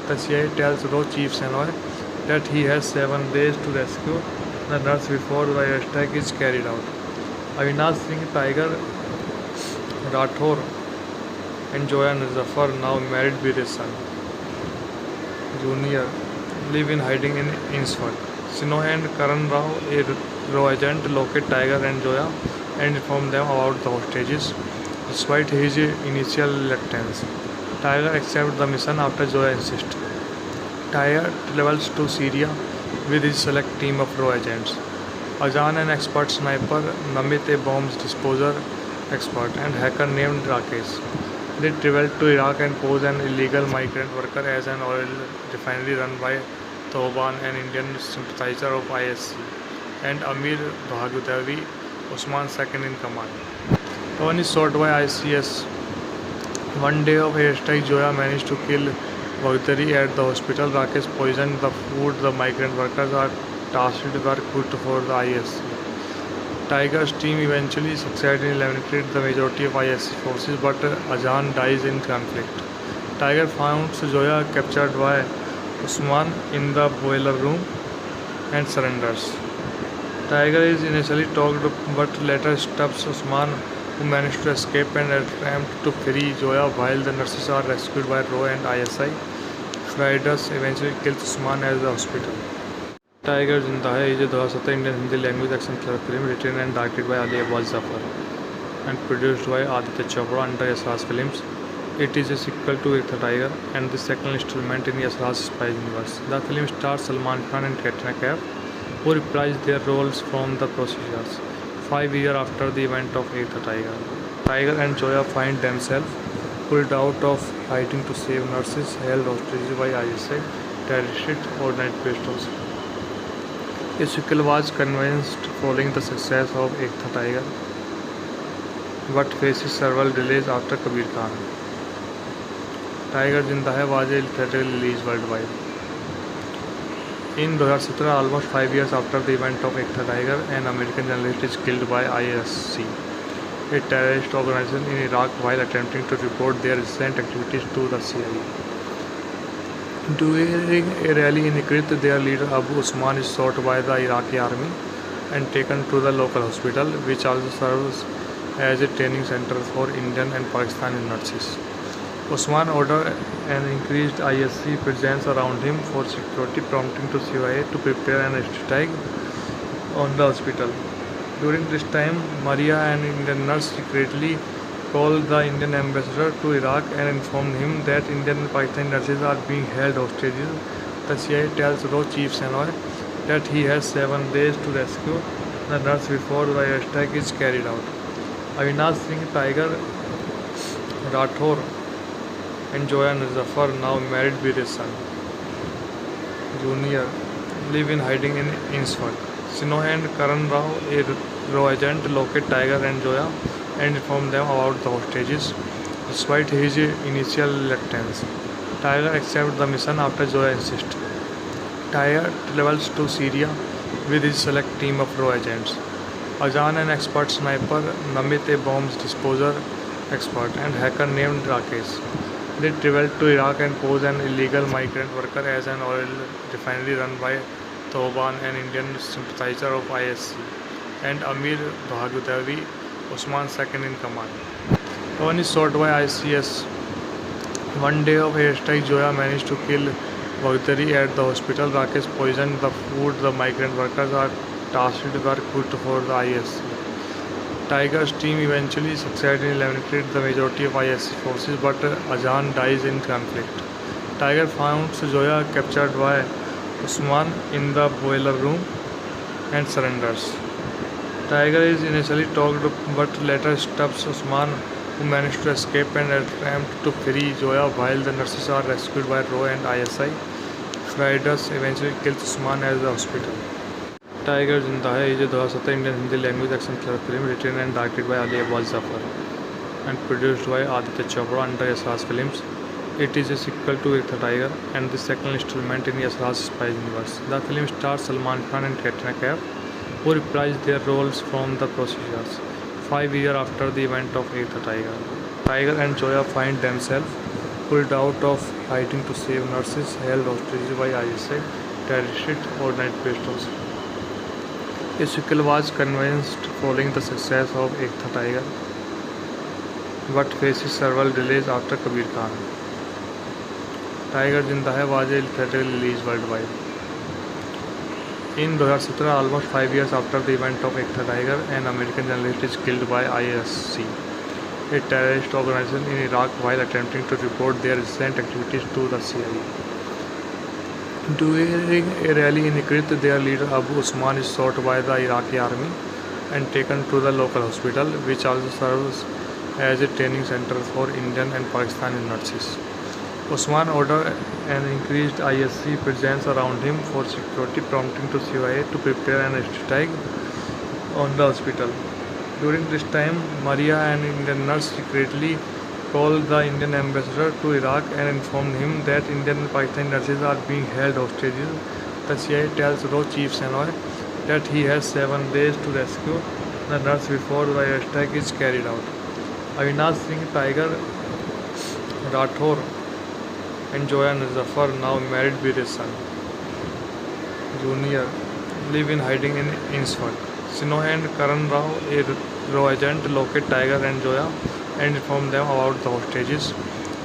The CIA tells Roh Chief Senoy that he has 7 days to rescue the nurse before the attack is carried out. Avinash Singh Tiger Rathore and Joya Nazafar, now married with a son, Junior, live in hiding in Innsford. Sinoy and Karan Rao, a Raw agent, locate Tiger and Joya and inform them about the hostages. Despite his initial reluctance, Tiger accepts the mission after Joya insists. Tiger travels to Syria with his select team of Raw agents. Ajaan, an expert sniper, Namit, a bomb disposer expert, and hacker named Rakesh. They travel to Iraq and pose an illegal migrant worker as an oil refinery run by Thoban, an Indian sympathizer of ISC, and Amir Bhagudavi, Usman's second in command. One is shot by ICS. One day of airstrike, Joya managed to kill Baghdadi at the hospital. Rakesh poisoned the food the migrant workers are tasked were cooked for the ISC. Tiger's team eventually succeeded in eliminating the majority of ISC forces, but Ajaan dies in conflict. Tiger finds Joya captured by Usman in the boiler room and surrenders. Tiger is initially talked but later stops Usman, who managed to escape and attempt to free Joya while the nurses are rescued by Raw and ISI. Fridus eventually kills Usman at the hospital. Tiger Zinda Hai is a 2017 Indian Hindi language action thriller film written and directed by Ali Abbas Zafar and produced by Aditya Chopra under Yasraj Films. It is a sequel to Ek Tha Tiger and the second installment in Yasraj's spy universe. The film stars Salman Khan and Katrina Kaif, who reprised their roles from the procedures 5 years after the event of Ek Tha Tiger. Tiger and Joya find themselves pulled out of hiding to save nurses held hostage by ISI terrorist organizations. A sequel was conceived following the success of Ek Tha Tiger, but faces several delays after Kabir Khan. Tiger Zinda Hai was a theatrical release worldwide. In 2017, almost 5 years after the event of Ek Tha Tiger, an American journalist is killed by ISC, a terrorist organization in Iraq, while attempting to report their recent activities to the CIA. During a rally in Tikrit, their leader Abu Usman is shot by the Iraqi army and taken to the local hospital, which also serves as a training center for Indian and Pakistani nurses. Usman ordered an increased ISC presence around him for security, prompting to CIA to prepare an attack on the hospital. During this time, Maria, an Indian nurse, secretly called the Indian ambassador to Iraq and informed him that Indian and Pakistani nurses are being held hostages. The CIA tells Roh Chief Senoy that he has 7 days to rescue the nurse before the attack is carried out. Avinash Singh Tiger Rathore and Joya Nazafar, now married with a son, Junior, live in hiding in Innsford. Sinoy and Karan Rao, a Raw agent, locate Tiger and Joya and inform them about the hostages. Despite his initial reluctance, Tiger accepts the mission after Joya insists. Tiger travels to Syria with his select team of Raw agents. Ajaan, an expert sniper, Namit, a bomb disposer expert, and hacker named Rakesh. They travel to Iraq and pose an illegal migrant worker as an oil refinery run by Thoban, an Indian sympathizer of ISC, and Amir Bhagudavi, Usman's second in command. One is shot by ICS. One day of airstrike, Joya managed to kill Baghdadi at the hospital. Rakesh poisoned the food the migrant workers are tasked were cooked for the ISC. Tiger's team eventually succeeded in eliminating the majority of ISC forces, but Azan dies in conflict. Tiger finds Zoya captured by Usman in the boiler room and surrenders. Tiger is initially talked but later stops Usman, who managed to escape and attempt to free Zoya while the nurses are rescued by Roy and ISI. Fighters eventually kills Usman at the hospital. Tiger जिंदा है is a 2017 Indian Hindi language action thriller film written and directed by Ali Abbas Zafar and produced by Aditya Chopra under Yasraj Films. It is a sequel to Ek Tha Tiger and the second installment in Yasraj's spy universe. The film stars Salman Khan and Katrina Kaif, who reprised their roles from the procedures 5 years after the event of Ek Tha Tiger. Tiger and Zoya find themselves pulled out of hiding to save nurses held hostage by ISI terrorist organizations. A sequel was conceived following the success of Ek Tha Tiger, but faces several delays after Kabir Khan. Tiger Zinda Hai was a theatrical release worldwide. In 2017, almost 5 years after the event of Ek Tha Tiger, an American journalist is killed by ISC, a terrorist organization in Iraq, while attempting to report their recent activities to the CIA. During a rally in Tikrit, their leader Abu Usman is shot by the Iraqi army and taken to the local hospital, which also serves as a training center for Indian and Pakistani nurses. Usman ordered an increased ISC presence around him for security, prompting to CIA to prepare an attack on the hospital. During this time, Maria, an Indian nurse, secretly called the Indian ambassador to Iraq and informed him that Indian and Pakistani nurses are being held hostages. The CIA tells Roh Chief Senoy that he has 7 days to rescue the nurse before the attack is carried out. Avinash Singh Tiger Rathore and Zoya Zafar, now married with a son, Junior, live in hiding in Innsbruck. Sinoy and Karan Rao, a Raw agent, locate Tiger and Zoya and inform them about the hostages.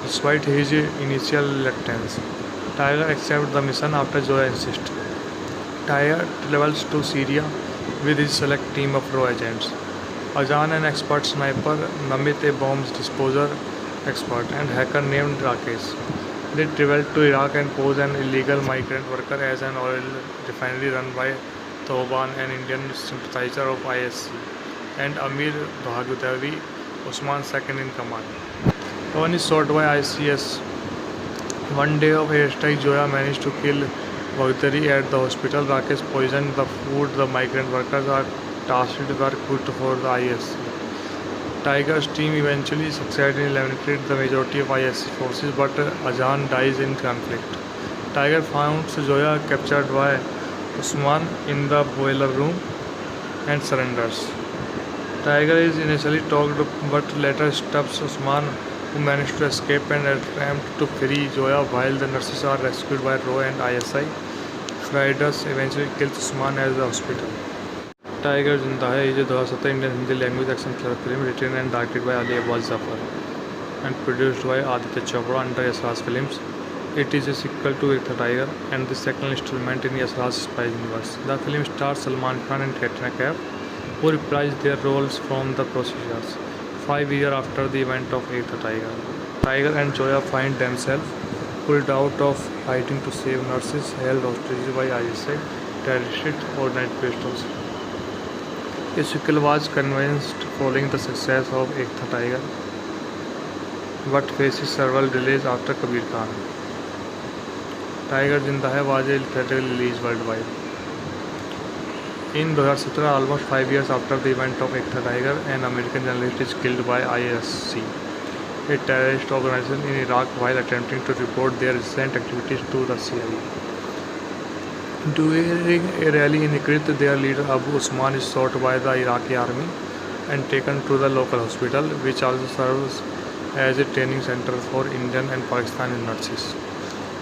Despite his initial reluctance, Tiger accepts the mission after Zoya insists. Tiger travels to Syria with his select team of Raw agents. Azan, an expert sniper, Namit, a bomb disposer expert, and hacker named Rakesh. They travel to Iraq and pose an illegal migrant worker as an oil refinery run by Thoban, an Indian sympathizer of ISC, and Amir Bhagwatavi, Usman's second in command. One is shot by ICS. One day of airstrike, Zoya managed to kill Baghdadi at the hospital. Rakesh poisoned the food the migrant workers are tasked were cooked for the ISC. Tiger's team eventually succeeded in eliminating the majority of ISC forces, but Azan dies in conflict. Tiger finds Zoya captured by Usman in the boiler room and surrenders. Tiger is initially talked but later stops Usman, who managed to escape and attempt to free Zoya while the nurses are rescued by Roy and ISI. Fighters eventually kills Usman at the hospital. Tiger Zinda Hai is a 2017 Indian Hindi language action thriller film written and directed by Ali Abbas Zafar and produced by Aditya Chopra under Yasraj Films. It is a sequel to Ek Tha Tiger and the second installment in Yasraj's spy universe. The film stars Salman Khan and Katrina Kaif, who reprised their roles from the procedures 5 years after the event of Ek Tha Tiger. Tiger and Zoya find themselves pulled out of hiding to save nurses held hostage by ISI terrorist organizations. A sequel was conceived following the success of Ek Tha Tiger, but faces several delays after Kabir Khan. Tiger Zinda Hai was a theatrical release worldwide. In 2017, almost 5 years after the event of Ek Tha Tiger, an American journalist is killed by ISC, a terrorist organization in Iraq, while attempting to report their recent activities to the CIA. During a rally in Tikrit, their leader Abu Usman is shot by the Iraqi army and taken to the local hospital, which also serves as a training center for Indian and Pakistani nurses.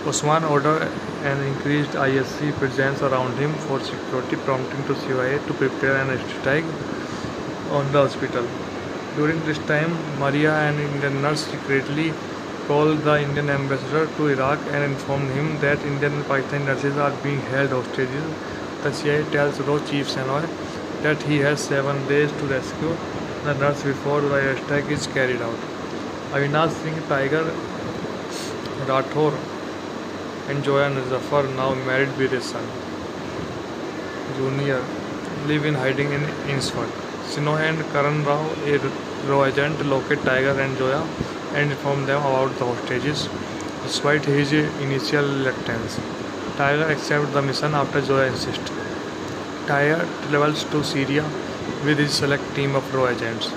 Usman ordered an increased ISC presence around him for security, prompting to CIA to prepare an attack on the hospital. During this time, Maria, an Indian nurse, secretly called the Indian ambassador to Iraq and informed him that Indian and Pakistani nurses are being held hostages. The CIA tells Raw Chief Sanoy that he has 7 days to rescue the nurse before the airstrike is carried out. Avinash Singh Tiger Rathore and Joya Zafar, now married with his son Junior, live in hiding in Innsford. Sinoy and Karan Rao, a Raw agent, locate Tiger and Joya and inform them about the hostages. Despite his initial reluctance, Tiger accepts the mission after Joya insists. Tiger travels to Syria with his select team of Raw agents.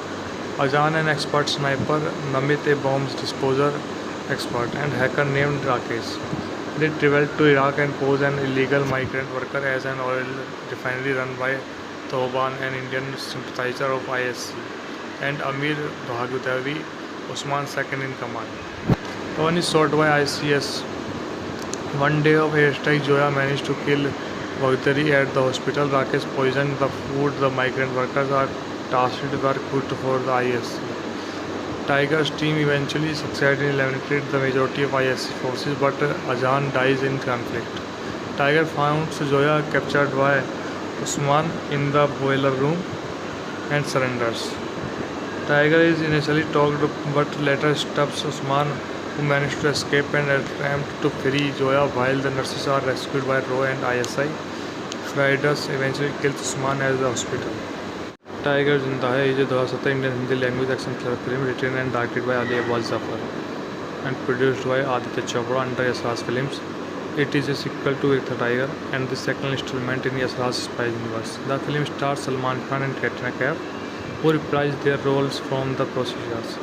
Ajaan, an expert sniper, Namit, a bombs disposer expert, and hacker named Rakesh. They traveled to Iraq and posed an illegal migrant worker as an oil refinery run by Thoban, an Indian sympathizer of ISC, and Amir Bhagutavi, Usman's second in command. One is shot by ICS. One day of airstrike, Joya managed to kill Bhagutari at the hospital. Rakesh poisoned the food the migrant workers are tasked were cooked for the ISC. Tiger's team eventually succeeded in eliminating the majority of ISC forces, but Ajaan dies in conflict. Tiger finds Joya captured by Usman in the boiler room and surrenders. Tiger is initially talked but later stops Usman, who managed to escape and attempt to free Joya while the nurses are rescued by RAW and ISI. Fridus eventually kills Usman at the hospital. Tiger Zinda Hai is a 2017 Indian Hindi language action thriller film written and directed by Ali Abbas Zafar and produced by Aditya Chopra under Yasraj Films. It is a sequel to Ek Tha Tiger and the second installment in Yasraj spy universe. The film stars Salman Khan and Katrina Kaif, who reprised their roles from the procedures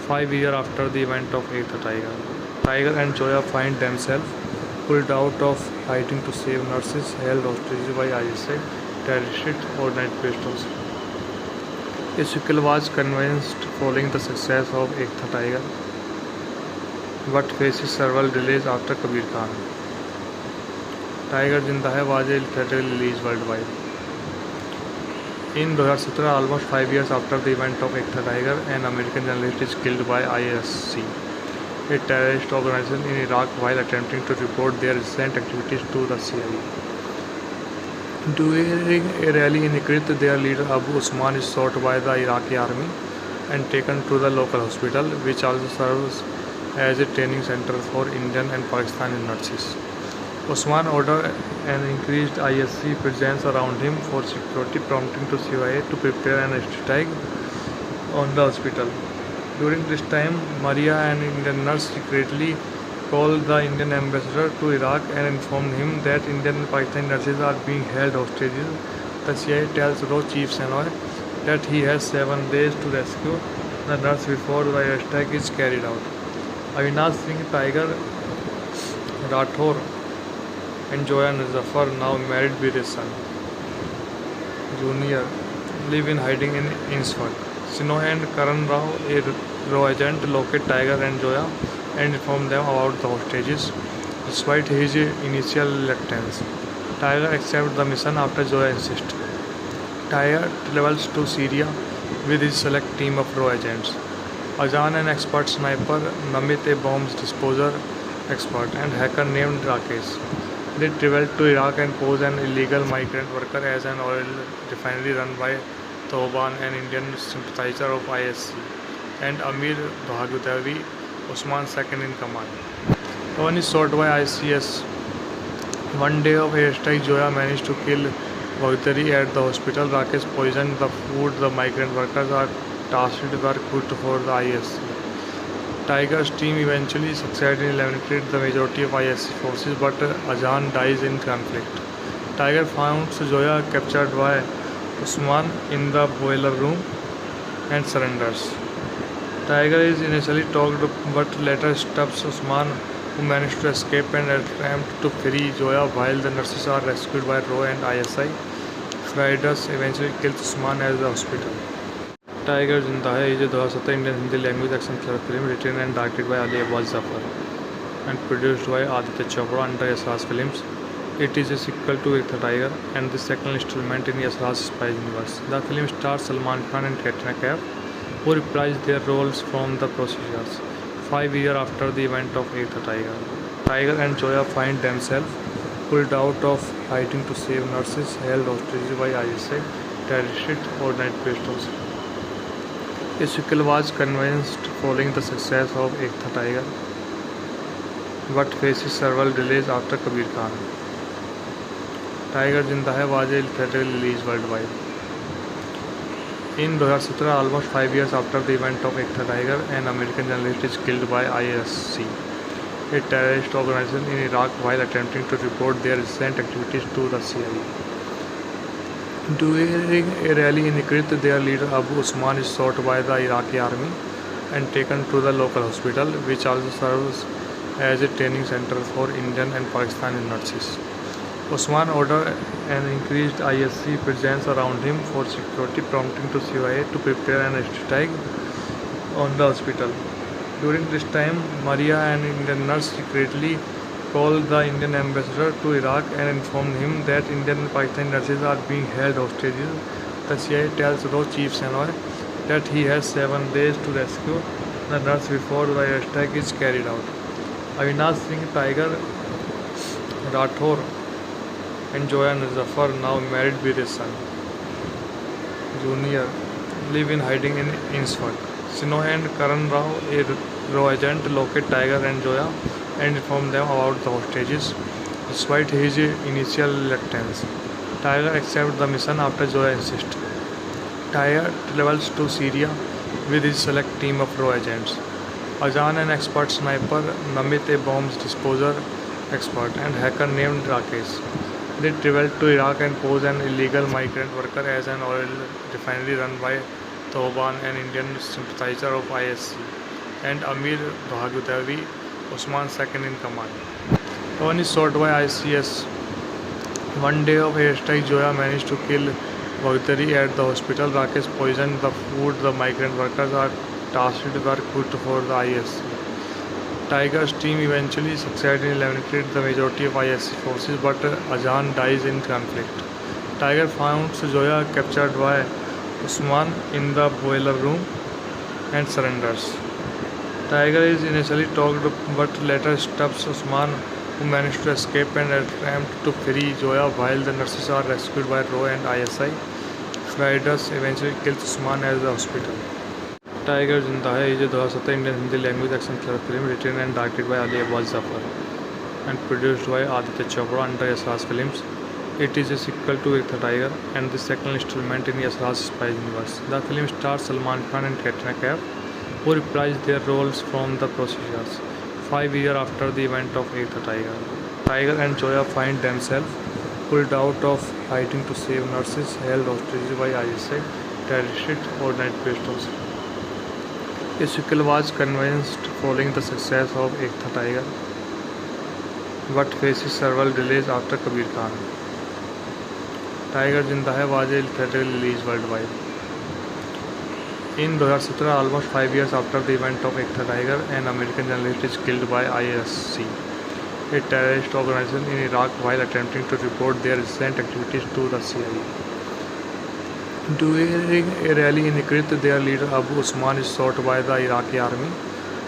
5 years after the event of Ek Tha Tiger. Tiger and Joya find themselves pulled out of hiding to save nurses held hostage by ISI terrorist organizations. A sequel was conceived following the success of Ek Tha Tiger, but faces several delays after Kabir Khan. Tiger Zinda Hai was a theatrical release worldwide. In 2017, almost 5 years after the event of Ek Tha Tiger, an American journalist is killed by ISC, a terrorist organization in Iraq, while attempting to report their recent activities to the CIA. During a rally in Tikrit, their leader Abu Usman is shot by the Iraqi army and taken to the local hospital, which also serves as a training center for Indian and Pakistani nurses. Usman ordered an increased ISC presence around him for security, prompting to CIA to prepare an airstrike on the hospital. During this time, Maria, an Indian nurse, secretly called the Indian ambassador to Iraq and informed him that Indian and Pakistani nurses are being held hostages. The CIA tells Raw Chief Sanoy that he has 7 days to rescue the nurse before the airstrike is carried out. Avinash Singh Tiger Rathore and Joya Zafar, now married with his son Junior, live in hiding in Innsford. Sinoy and Karan Rao, a Raw agent, locate Tiger and Joya and inform them about the hostages. Despite his initial reluctance, Tiger accepts the mission after Joya insists. Tiger travels to Syria with his select team of Raw agents. Ajaan, an expert sniper, Namit, a bombs disposer expert, and hacker named Rakesh. They traveled to Iraq and posed an illegal migrant worker as an oil refinery run by Thoban, an Indian sympathizer of ISC, and Amir Bhagutavi, Usman's second in command. One is shot by ICS. One day of airstrike, Joya managed to kill Bhagutari at the hospital. Rakesh poisoned the food the migrant workers are tasked were cooked for the ISC. Tiger's team eventually succeeded in eliminating the majority of ISC forces, but Ajaan dies in conflict. Tiger finds Joya captured by Usman in the boiler room and surrenders. Tiger is initially talked but later stops Usman, who managed to escape and attempt to free Joya while the nurses are rescued by RAW and ISI. Fridus eventually kills Usman at the hospital. Tiger Zinda Hai is a 2017 Indian Hindi language action thriller film written and directed by Ali Abbas Zafar and produced by Aditya Chopra under Yasraj Films. It is a sequel to Ek Tha Tiger and the second installment in Yasraj spy universe. The film stars Salman Khan and Katrina Kaif, who reprised their roles from the procedures 5 years after the event of 8th Tiger. Tiger and Joya find themselves pulled out of hiding to save nurses held hostage by ISI terrorist organized pistols. A sequel was conceived following the success of 8th Tiger, but faces several delays after Kabir Khan. Tiger Zinda Hai was a theatrical release worldwide. In 2017, almost 5 years after the event of 8th Tiger, an American journalist is killed by ISC, a terrorist organization in Iraq, while attempting to report their recent activities to the CIA. During a rally in Tikrit, their leader Abu Usman is shot by the Iraqi army and taken to the local hospital, which also serves as a training center for Indian and Pakistani nurses. Usman ordered an increased ISC presence around him for security, prompting to CIA to prepare an attack on the hospital. During this time, Maria, an Indian nurse, secretly called the Indian ambassador to Iraq and informed him that Indian and Pakistani nurses are being held hostages. The CIA tells Roh Chief Senoy that he has 7 days to rescue the nurse before the attack is carried out. Avinash Singh Tiger Rathore and Joya Zafar, now married with a son, Junior, live in hiding in Innsbruck. Sinoy and Karan Rao, a Raw agent, locate Tiger and Joya and inform them about the hostages. Despite his initial reluctance, Tiger accepts the mission after Joya insists. Tiger travels to Syria with his select team of Raw agents. Azan, an expert sniper, Namit, a bombs disposer expert, and hacker named Rakesh. They traveled to Iraq and posed an illegal migrant worker as an oil refinery run by Thoban, an Indian sympathizer of ISC, and Amir Bhagwatavi, Usman's second in command. One is shot by ICS. One day of airstrike, Joya managed to kill Bhagwatari at the hospital. Rakesh poisoned the food the migrant workers are tasked were cooked for the ISC. Tiger's team eventually succeeded in eliminating the majority of ISC forces, but Azan dies in conflict. Tiger finds Joya captured by Usman in the boiler room and surrenders. Tiger is initially talked but later stops Usman, who managed to escape and attempt to free Joya while the nurses are rescued by Roh and ISI. Fridas eventually kills Usman at the hospital. Tiger Zinda Hai is a 2017 Indian Hindi language action thriller film written and directed by Ali Abbas Zafar and produced by Aditya Chopra under Yasraj Films. It is a sequel to 8th Tiger and the second installment in Yasraj spy universe. The film stars Salman Khan and Katrina Kaif, who reprised their roles from the procedures 5 years after the event of 8th Tiger. Tiger and Joya find themselves pulled out of hiding to save nurses held hostage by ISI terrorist organized pistols. A sequel was conceived following the success of 8th Tiger, but faces several delays after Kabir Khan. Tiger Zinda Hai was a theatrical release worldwide. In 2017, almost 5 years after the event of 8th Tiger, an American journalist is killed by ISC, a terrorist organization in Iraq, while attempting to report their recent activities to the CIA. During a rally in Tikrit, their leader Abu Usman is shot by the Iraqi army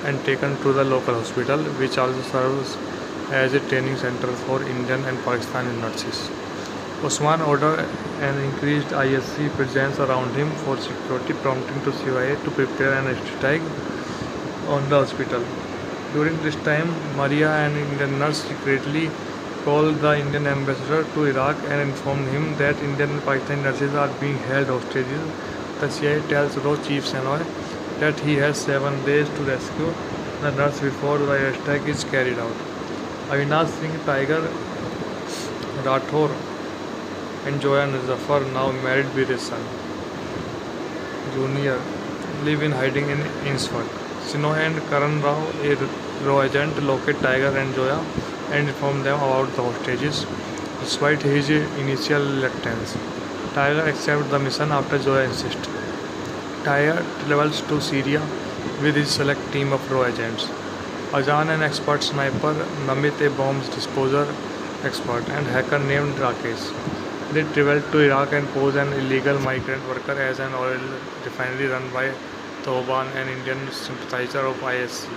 and taken to the local hospital, which also serves as a training center for Indian and Pakistani nurses. Usman ordered an increased ISC presence around him for security, prompting to CIA to prepare an attack on the hospital. During this time, Maria, an Indian nurse, secretly called the Indian ambassador to Iraq and informed him that Indian and Pakistani nurses are being held hostages. The CIA tells Roh Chief Senoy that he has 7 days to rescue the nurse before the attack is carried out. Avinash Singh Tiger Rathore and Joya Zafar, now married with a son, Junior, live in hiding in Innsbruck. Sinoy and Karan Rao, a Raw agent, locate Tiger and Joya and inform them about the hostages. Despite his initial reluctance, Tiger accepts the mission after Joya insists. Tiger travels to Syria with his select team of Raw agents. Azan, an expert sniper, Namit, a bombs disposer expert, and hacker named Rakesh. They traveled to Iraq and posed an illegal migrant worker as an oil refinery run by Thoban, an Indian sympathizer of ISC,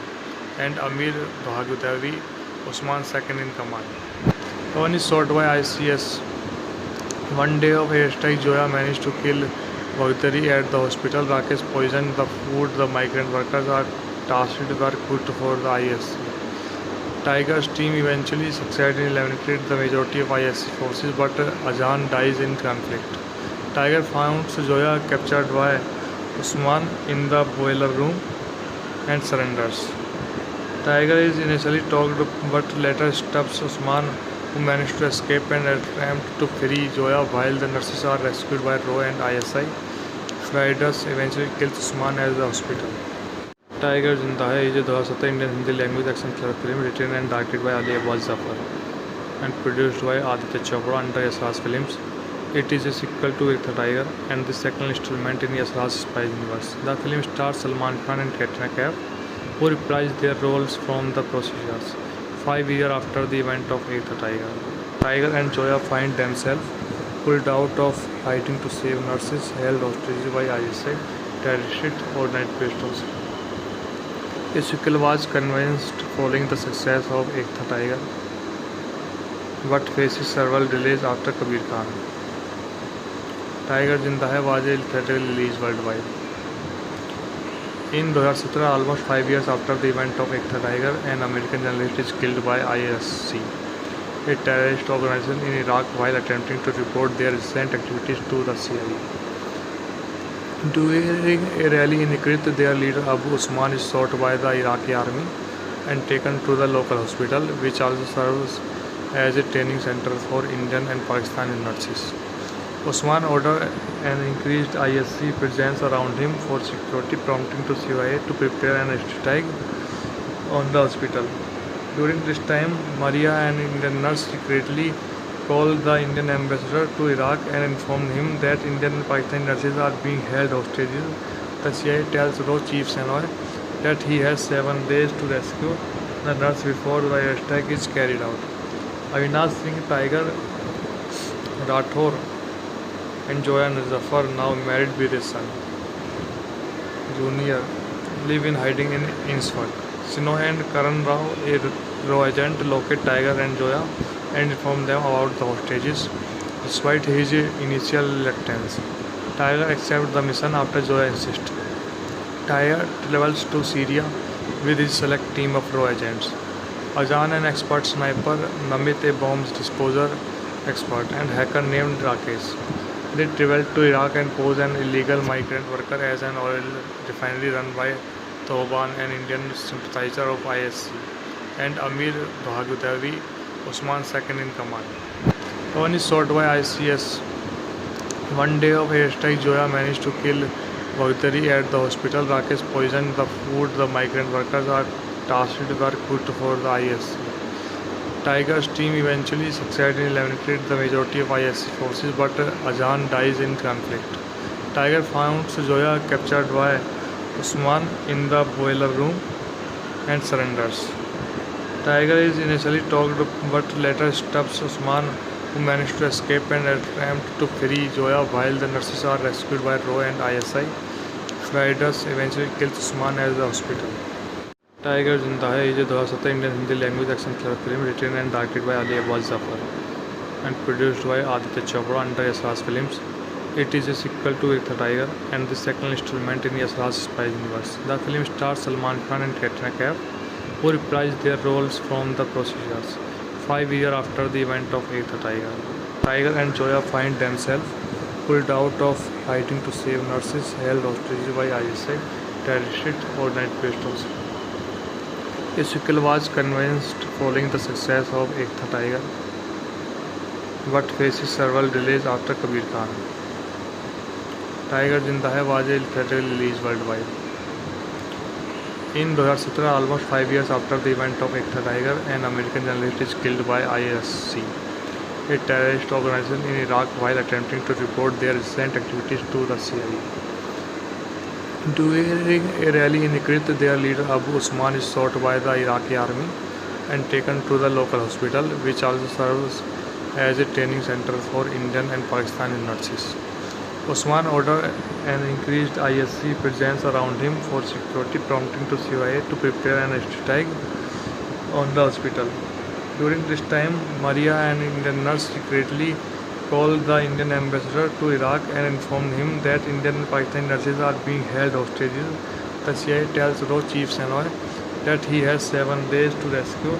and Amir Bhagwatavi Osman second in command. One is shot by ICS. One day of airstrike, Joya managed to kill Bhagwatari at the hospital. Rakesh poisoned the food the migrant workers are tasked were cooked for the ISC. Tiger's team eventually succeeded in eliminating the majority of ISC forces, but Azan dies in conflict. Tiger finds Joya captured by Usman in the boiler room and surrenders. Tiger is initially talked but later stops Usman, who managed to escape and attempt to free Joya while the nurses are rescued by Roy and ISI. Fridas eventually kills Usman at the hospital. Tiger Zinda Hai is a 2017 Indian Hindi language action thriller film written and directed by Ali Abbas Zafar and produced by Aditya Chopra under Yasraj Films. It is a sequel to Ek Tha Tiger and the second installment in Yasraj spy universe. The film stars Salman Khan and Katrina Kaif, who reprised their roles from the procedures 5 years after the event of Ek Tha Tiger. Tiger and Joya find themselves pulled out of hiding to save nurses held hostage by ISI terrorist organization. A sequel was conceived following the success of Ek Tha Tiger, but faces several delays after Kabir Khan. Tiger Zinda Hai was a theatrical release worldwide. In 2017, almost 5 years after the event of Ek Tha Tiger, an American journalist is killed by ISC, a terrorist organization in Iraq, while attempting to report their recent activities to the CIA. During a rally in Tikrit, their leader Abu Usman is shot by the Iraqi army and taken to the local hospital, which also serves as a training center for Indian and Pakistani nurses. Usman ordered an increased ISC presence around him for security, prompting to CIA to prepare an strike on the hospital. During this time, Maria, an Indian nurse, secretly called the Indian ambassador to Iraq and informed him that Indian and Pakistani nurses are being held hostages. The CIA tells Roh Chief Senoy that he has 7 days to rescue the nurse before the airstrike is carried out. Avinash Singh Tiger Rathore and Joya Zafar, now married with a son, Junior, live in hiding in Innsford. Sinoy and Karan Rao, a Raw agent, locate Tiger and Joya and inform them about the hostages. Despite his initial reluctance, Tiger accepts the mission after Joya insists. Tiger travels to Syria with his select team of Raw agents. Azan, an expert sniper, Namit, a bombs disposer expert, and hacker named Rakesh. They travel to Iraq and pose an illegal migrant worker as an oil refinery run by Thoban, an Indian sympathizer of ISC, and Amir Bhagwatavi Osman second in command. One is shot by ICS. One day of airstrike, Joya managed to kill Bhagwatari at the hospital. Rakesh poisoned the food the migrant workers are tasked were cooked for the ISC. Tiger's team eventually succeeded in eliminating the majority of ISC forces, but Azan dies in conflict. Tiger finds Joya captured by Usman in the boiler room and surrenders. Tiger is initially talked but later stops Usman, who managed to escape and attempt to free Joya while the nurses are rescued by Roy and ISI. Fridas eventually kills Usman at the hospital. Tiger Zinda Hai is a 2017 Indian Hindi language action thriller film written and directed by Ali Abbas Zafar and produced by Aditya Chopra under Yasraj Films. It is a sequel to Ek Tha Tiger and the second installment in Yasraj spy universe. The film stars Salman Khan and Katrina Kaif, who reprised their roles from the procedures 5 years after the event of Ek Tha Tiger. Tiger and Joya find themselves pulled out of hiding to save nurses held hostage by ISI terrorist organization. A sequel was conceived following the success of Ek Tha Tiger, but faces several delays after Kabir Khan. Tiger Zinda Hai was a theatrical release worldwide. In 2017, almost 5 years after the event of Ek Tha Tiger, an American journalist is killed by ISC, a terrorist organization in Iraq, while attempting to report their recent activities to the CIA. During a rally in Tikrit, their leader Abu Usman is shot by the Iraqi army and taken to the local hospital, which also serves as a training center for Indian and Pakistani nurses. Osman ordered an increased ISC presence around him for security, prompting to CIA to prepare an attack on the hospital. During this time, Maria, an Indian nurse, secretly called the Indian ambassador to Iraq and informed him that Indian and Pakistani nurses are being held hostages. The CIA tells Roh Chief Senoy that he has 7 days to rescue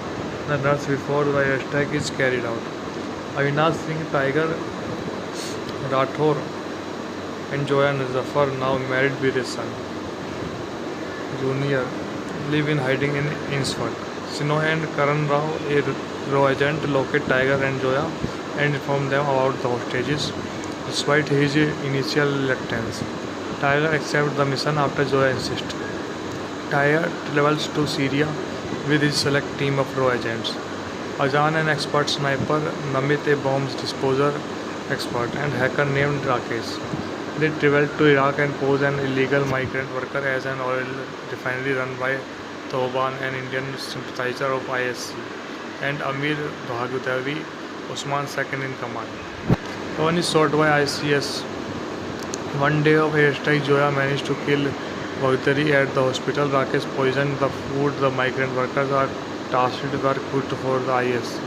the nurse before the attack is carried out. Avinash Singh Tiger Rathore and Joya Zafar, now married with a son, Junior, live in hiding in Ainsford. Sinoy and Karan Rao, a Raw agent, locate Tiger and Joya and inform them about the hostages. Despite his initial reluctance, Tiger accepts the mission after Joya insists. Tiger travels to Syria with his select team of Raw agents. Ajaan, an expert sniper, Namit, a bombs disposer expert, and hacker named Rakesh. They traveled to Iraq and posed an illegal migrant worker as an oil refinery run by Thoban, an Indian sympathizer of ISC, and Amir Bhagutavi, Osman's second in command. One is shot by ICS. One day of airstrike, Joya managed to kill Bhagutari at the hospital. Rakesh poisoned the food the migrant workers are tasked were cooked for the ISC.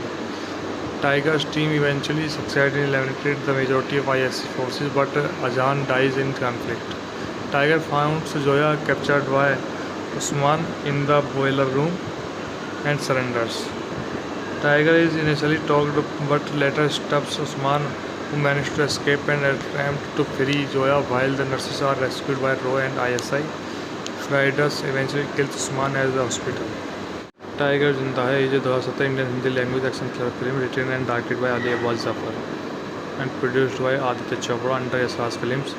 Tiger's team eventually succeeded in eliminating the majority of ISC forces, but Ajaan dies in conflict. Tiger finds Joya captured by Osman in the boiler room and surrenders. Tiger is initially talked but later stops Osman, who managed to escape and attempt to free Joya while the nurses are rescued by Roh and ISI. Fridas eventually kills Osman at the hospital. Tiger Zinda Hai is a 2017 Indian Hindi language action thriller film written and directed by Ali Abbas Zafar and produced by Aditya Chopra under Yasraj Films.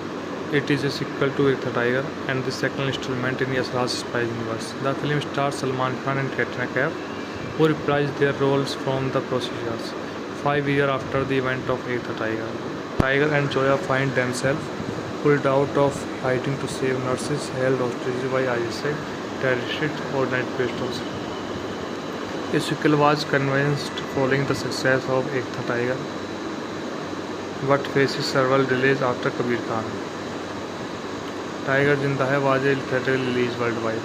It is a sequel to Ek Tha Tiger and the second installment in Yasraj's spy universe. The film stars Salman Khan and Katrina Kaif, who reprised their roles from the procedures 5 years after the event of Ek Tha Tiger. Tiger and Joya find themselves pulled out of hiding to save nurses held hostage by ISI terrorist organization. A sequel was conceived following the success of Ek Tha Tiger, but faces several delays after Kabir Khan. Tiger Zinda Hai was a theatrical release worldwide.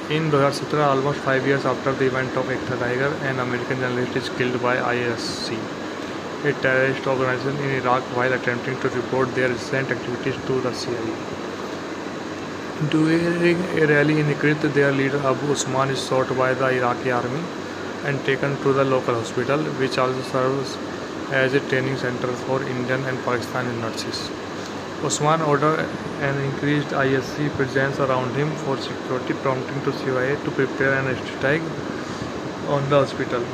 In 2017, almost 5 years after the event of Ek Tha Tiger, an American journalist is killed by ISC, a terrorist organization in Iraq, while attempting to report their recent activities to the CIA. During a rally in Tikrit, their leader Abu Usman is shot by the Iraqi army and taken to the local hospital, which also serves as a training center for Indian and Pakistani nurses. Usman ordered an increased ISC presence around him for security, prompting to CIA to prepare an attack on the hospital.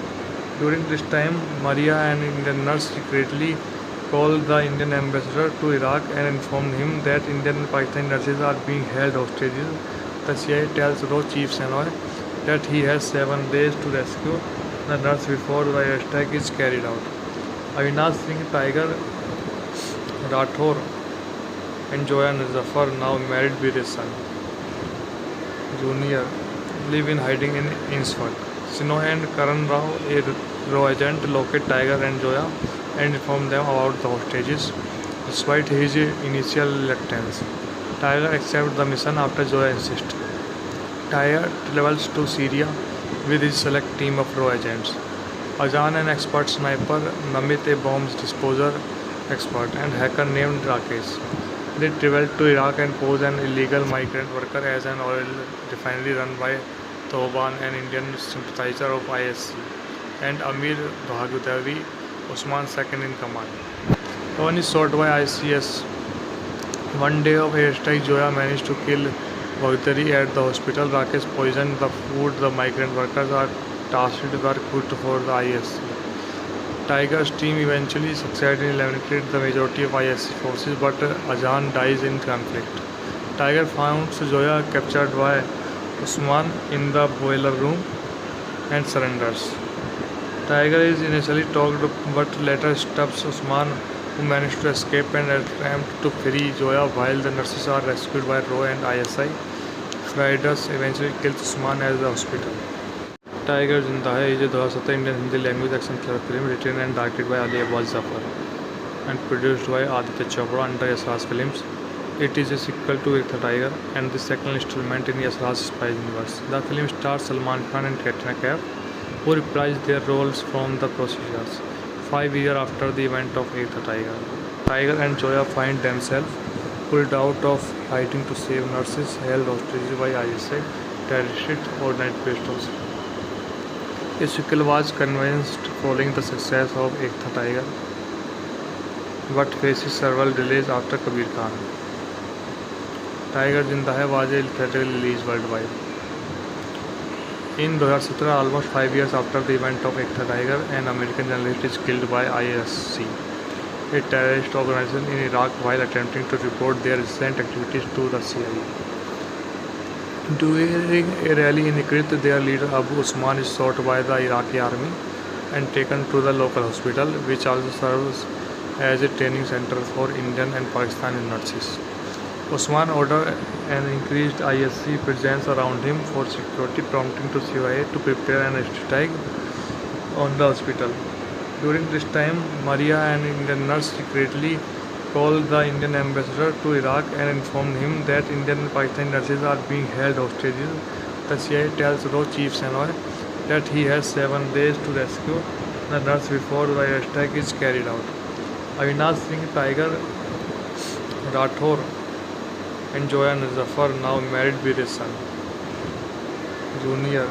During this time, Maria, an Indian nurse, secretly called the Indian ambassador to Iraq and informed him that Indian and Pakistani nurses are being held hostages. The CIA tells Roh Chief Senoy that he has 7 days to rescue the nurse before the attack is carried out. Avinash Singh Tiger Rathore and Joya Zafar, now married with a son, Junior, live in hiding in Ainsford. Sinoy and Karan Rao, a Raw agent, locate Tiger and Joya and inform them about the hostages. Despite his initial reluctance, Tiger accepts the mission after Joya insists. Tiger travels to Syria with his select team of Raw agents. Ajaan, an expert sniper, Namit, a bombs disposer expert, and hacker named Rakesh. They traveled to Iraq and posed an illegal migrant worker as an oil refinery run by Thoban, an Indian sympathizer of ISC, and Amir Bhagutavi, Osman's second in command. One is shot by ICS. One day of airstrike, Joya managed to kill Bhagutari at the hospital. Rakesh poisoned the food the migrant workers are tasked were cooked for the ISC. Tiger's team eventually succeeded in eliminating the majority of ISC forces, but Ajaan dies in conflict. Tiger finds Joya captured by Osman in the boiler room and surrenders. Tiger is initially talked but later stops Osman, who managed to escape and attempt to free Joya while the nurses are rescued by Roh and ISI. Fridas eventually kills Osman at the hospital. Tiger Zinda Hai is a 2017 Indian Hindi language action thriller film written and directed by Ali Abbas Zafar and produced by Aditya Chopra under Yasraj Films. It is a sequel to Ek Tha Tiger and the second installment in Yasraj's spy universe. The film stars Salman Khan and Katrina Kaif, who reprised their roles from the procedures 5 years after the event of Ek Tha Tiger. Tiger and Zoya find themselves pulled out of hiding to save nurses held hostage by ISI terrorist organization. A sequel was conceived following the success of Ek Tha Tiger, but faces several delays after Kabir Khan. Tiger Zinda Hai was a theatrical release worldwide. In 2017, almost 5 years after the event of Ek Tha Tiger, an American journalist is killed by ISC, a terrorist organization in Iraq, while attempting to report their recent activities to the CIA. During a rally in Tikrit, their leader Abu Usman is shot by the Iraqi army and taken to the local hospital, which also serves as a training center for Indian and Pakistani nurses. Usman ordered an increased ISC presence around him for security, prompting to CIA to prepare an attack on the hospital. During this time, Maria, an Indian nurse, secretly called the Indian ambassador to Iraq and informed him that Indian and Pakistani nurses are being held hostages. The CIA tells Roh Chief Senoy that he has 7 days to rescue the nurse before the attack is carried out. Avinash Singh Tiger Rathore and Zoya Nazafar, now married with a son, Junior,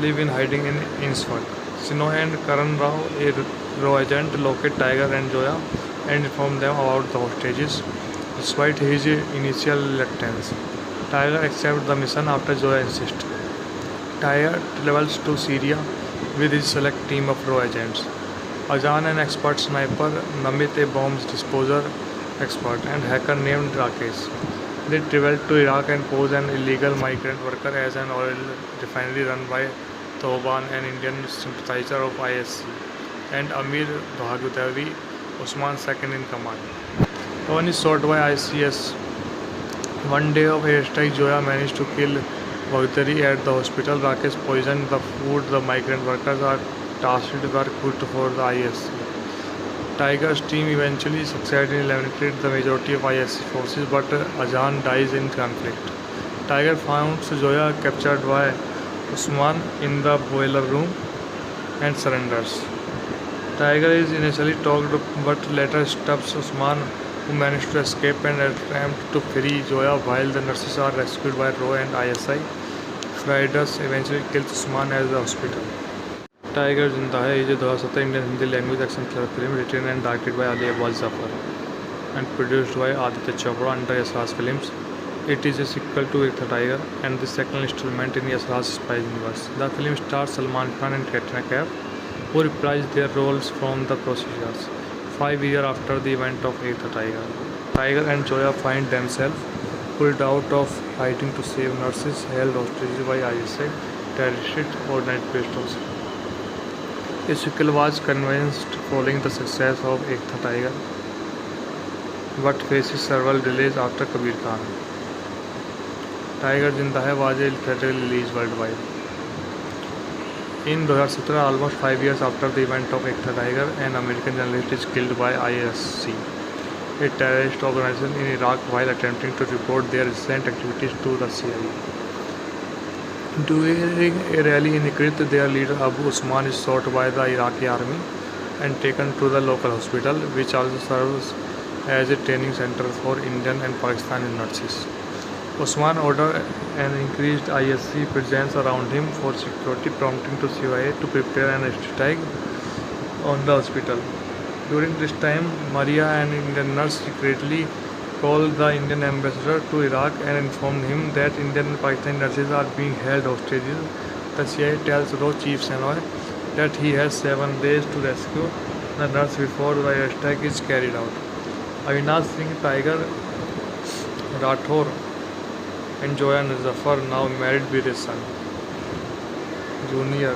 live in hiding in Innsbruck. Sinoy and Karan Rao, a Raw agent, locate Tiger and Zoya and inform them about the hostages. Despite his initial reluctance, Tiger accepts the mission after Zoya insists. Tiger travels to Syria with his select team of Raw agents. Ajaan, an expert sniper, Namit, a bomb disposer expert, and hacker named Rakesh. They travel to Iraq and pose an illegal migrant worker as an oil refinery run by Thoban, an Indian sympathizer of ISC, and Amir Bhagwatavi, Usman's second in command. One is shot by ICS. One day of airstrike, Zoya managed to kill Bhagwatari at the hospital. Rakesh poisoned the food the migrant workers are tasked were cooked for the ISC. Tiger's team eventually succeeded in eliminating the majority of ISC forces, but Ajaan dies in conflict. Tiger finds Zoya captured by Usman in the boiler room and surrenders. Tiger is initially talked but later stops Usman, who managed to escape and attempt to free Zoya while the nurses are rescued by Raw and ISI. Fighters eventually kills Usman at the hospital. Tiger Zinda Hai is a 2017 Indian Hindi language action thriller film written and directed by Ali Abbas Zafar and produced by Aditya Chopra under Yasraj Films. It is a sequel to Ek Tha Tiger and the second installment in Yasraj's spy universe. The film stars Salman Khan and Katrina Kaif, who reprised their roles from the procedures 5 years after the event of Ek Tha Tiger. Tiger and Zoya find themselves pulled out of hiding to save nurses held hostage by ISI terrorist organization. A sequel was conceived following the success of Ek Tha Tiger, but faces several delays after Kabir Khan. Tiger Zinda Hai was a theatrical release worldwide. In 2017, almost 5 years after the event of Ek Tha Tiger, an American journalist is killed by ISC, a terrorist organization in Iraq, while attempting to report their recent activities to the CIA. During a rally in Tikrit, their leader Abu Usman is shot by the Iraqi army and taken to the local hospital, which also serves as a training center for Indian and Pakistani nurses. Usman ordered an increased ISC presence around him for security, prompting to CIA to prepare an attack on the hospital. During this time, Maria, an Indian nurse, secretly called the Indian ambassador to Iraq and informed him that Indian and Pakistani nurses are being held hostages. The CIA tells Roh Chief Senoy that he has 7 days to rescue the nurse before the attack is carried out. Avinash Singh Tiger Rathore and Zoya Nazafar, now married with a son, Junior,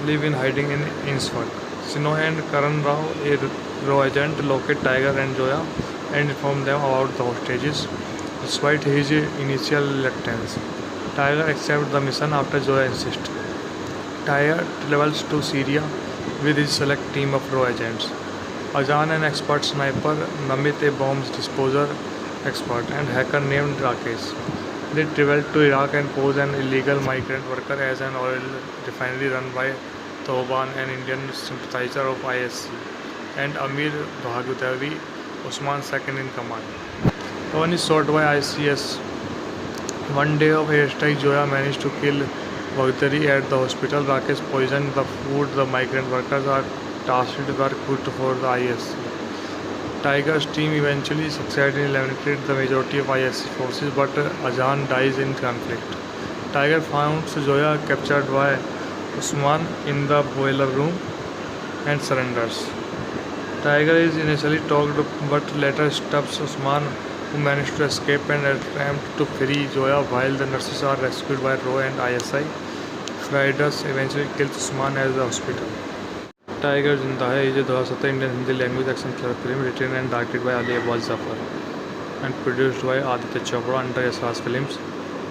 live in hiding in Innsbruck. Sinoy and Karan Rao, a Raw agent, locate Tiger and Zoya and inform them about the hostages. Despite his initial reluctance, Tiger accepts the mission after Zoya insists. Tiger travels to Syria with his select team of Raw agents. Ajaan, an expert sniper, Namit, a bomb disposer expert, and hacker named Rakesh. They traveled to Iraq and posed an illegal migrant worker as an oil refinery run by Thoban, an Indian sympathizer of ISC, and Amir Bhagutavi, Usman's second in command. One is shot by ICS. One day of airstrike, Joya managed to kill Bhagutari at the hospital. Rakesh poisoned the food the migrant workers are tasked were cooked for the ISC. Tiger's team eventually succeeded in eliminating the majority of ISC forces, but Ajaan dies in conflict. Tiger finds Zoya captured by Usman in the boiler room and surrenders. Tiger is initially talked but later stops Usman, who managed to escape and attempt to free Zoya while the nurses are rescued by Roy and ISI. Raiders eventually kills Usman at the hospital. Tiger Zinda Hai is a 2017 Indian Hindi language action thriller film written and directed by Ali Abbas Zafar and produced by Aditya Chopra under Yasraj Films.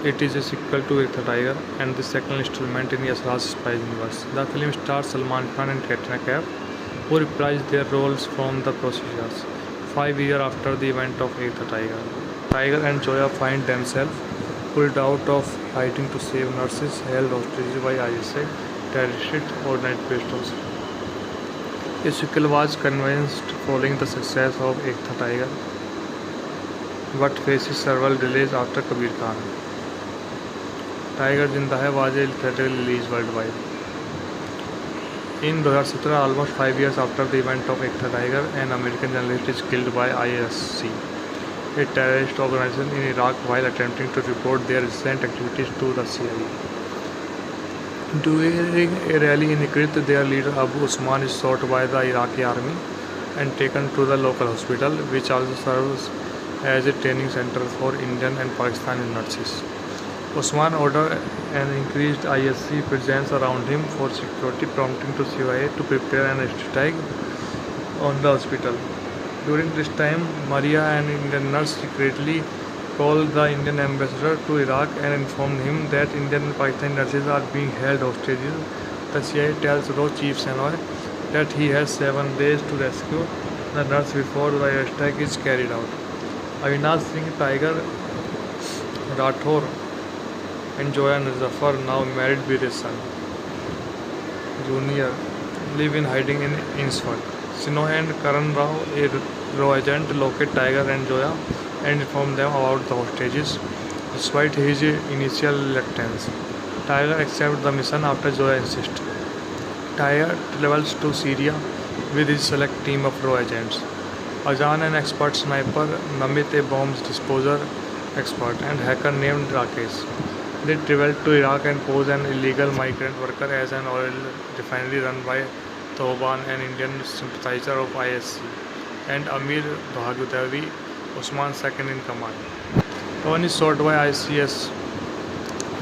It is a sequel to Ek Tha Tiger and the second installment in Yasraj's spy universe. The film stars Salman Khan and Katrina Kaif, who reprised their roles from The Procedures 5 years after the event of Ek Tha Tiger. Tiger and Zoya find themselves pulled out of hiding to save nurses held hostage by ISI terrorist organizations. A sequel was conceived following the success of Ek Tha Tiger, but faces several delays after Kabir Khan. Tiger Zinda Hai was a theatrical release worldwide. In 2017, almost 5 years after the event of Ek Tha Tiger, an American journalist is killed by ISC, a terrorist organization in Iraq, while attempting to report their recent activities to the CIA. During a rally in Tikrit, their leader Abu Usman is shot by the Iraqi army and taken to the local hospital, which also serves as a training center for Indian and Pakistani nurses. Usman ordered an increased ISC presence around him for security, prompting to CIA to prepare an attack on the hospital. During this time, Maria, an Indian nurse, secretly called the Indian ambassador to Iraq and informed him that Indian and Pakistani nurses are being held hostages. The CIA tells Roh Chief Senoy that he has 7 days to rescue the nurse before the airstrike is carried out. Avinash Singh Tiger Rathore and Zoya Zafar, now married with a son, Junior, live in hiding in Innsford. Sinoy and Karan Rao, a Raw agent, locate Tiger and Zoya and inform them about the hostages. Despite his initial reluctance, Tiger accepts the mission after Zoya insists. Tiger travels to Syria with his select team of Raw agents. Ajaan, an expert sniper, Namit, a bomb disposer expert, and hacker named Rakesh. They traveled to Iraq and posed an illegal migrant worker as an oil refinery run by Thoban, an Indian sympathizer of ISC, and Amir Bhagutavi, Usman's second in command. One is shot by ICS.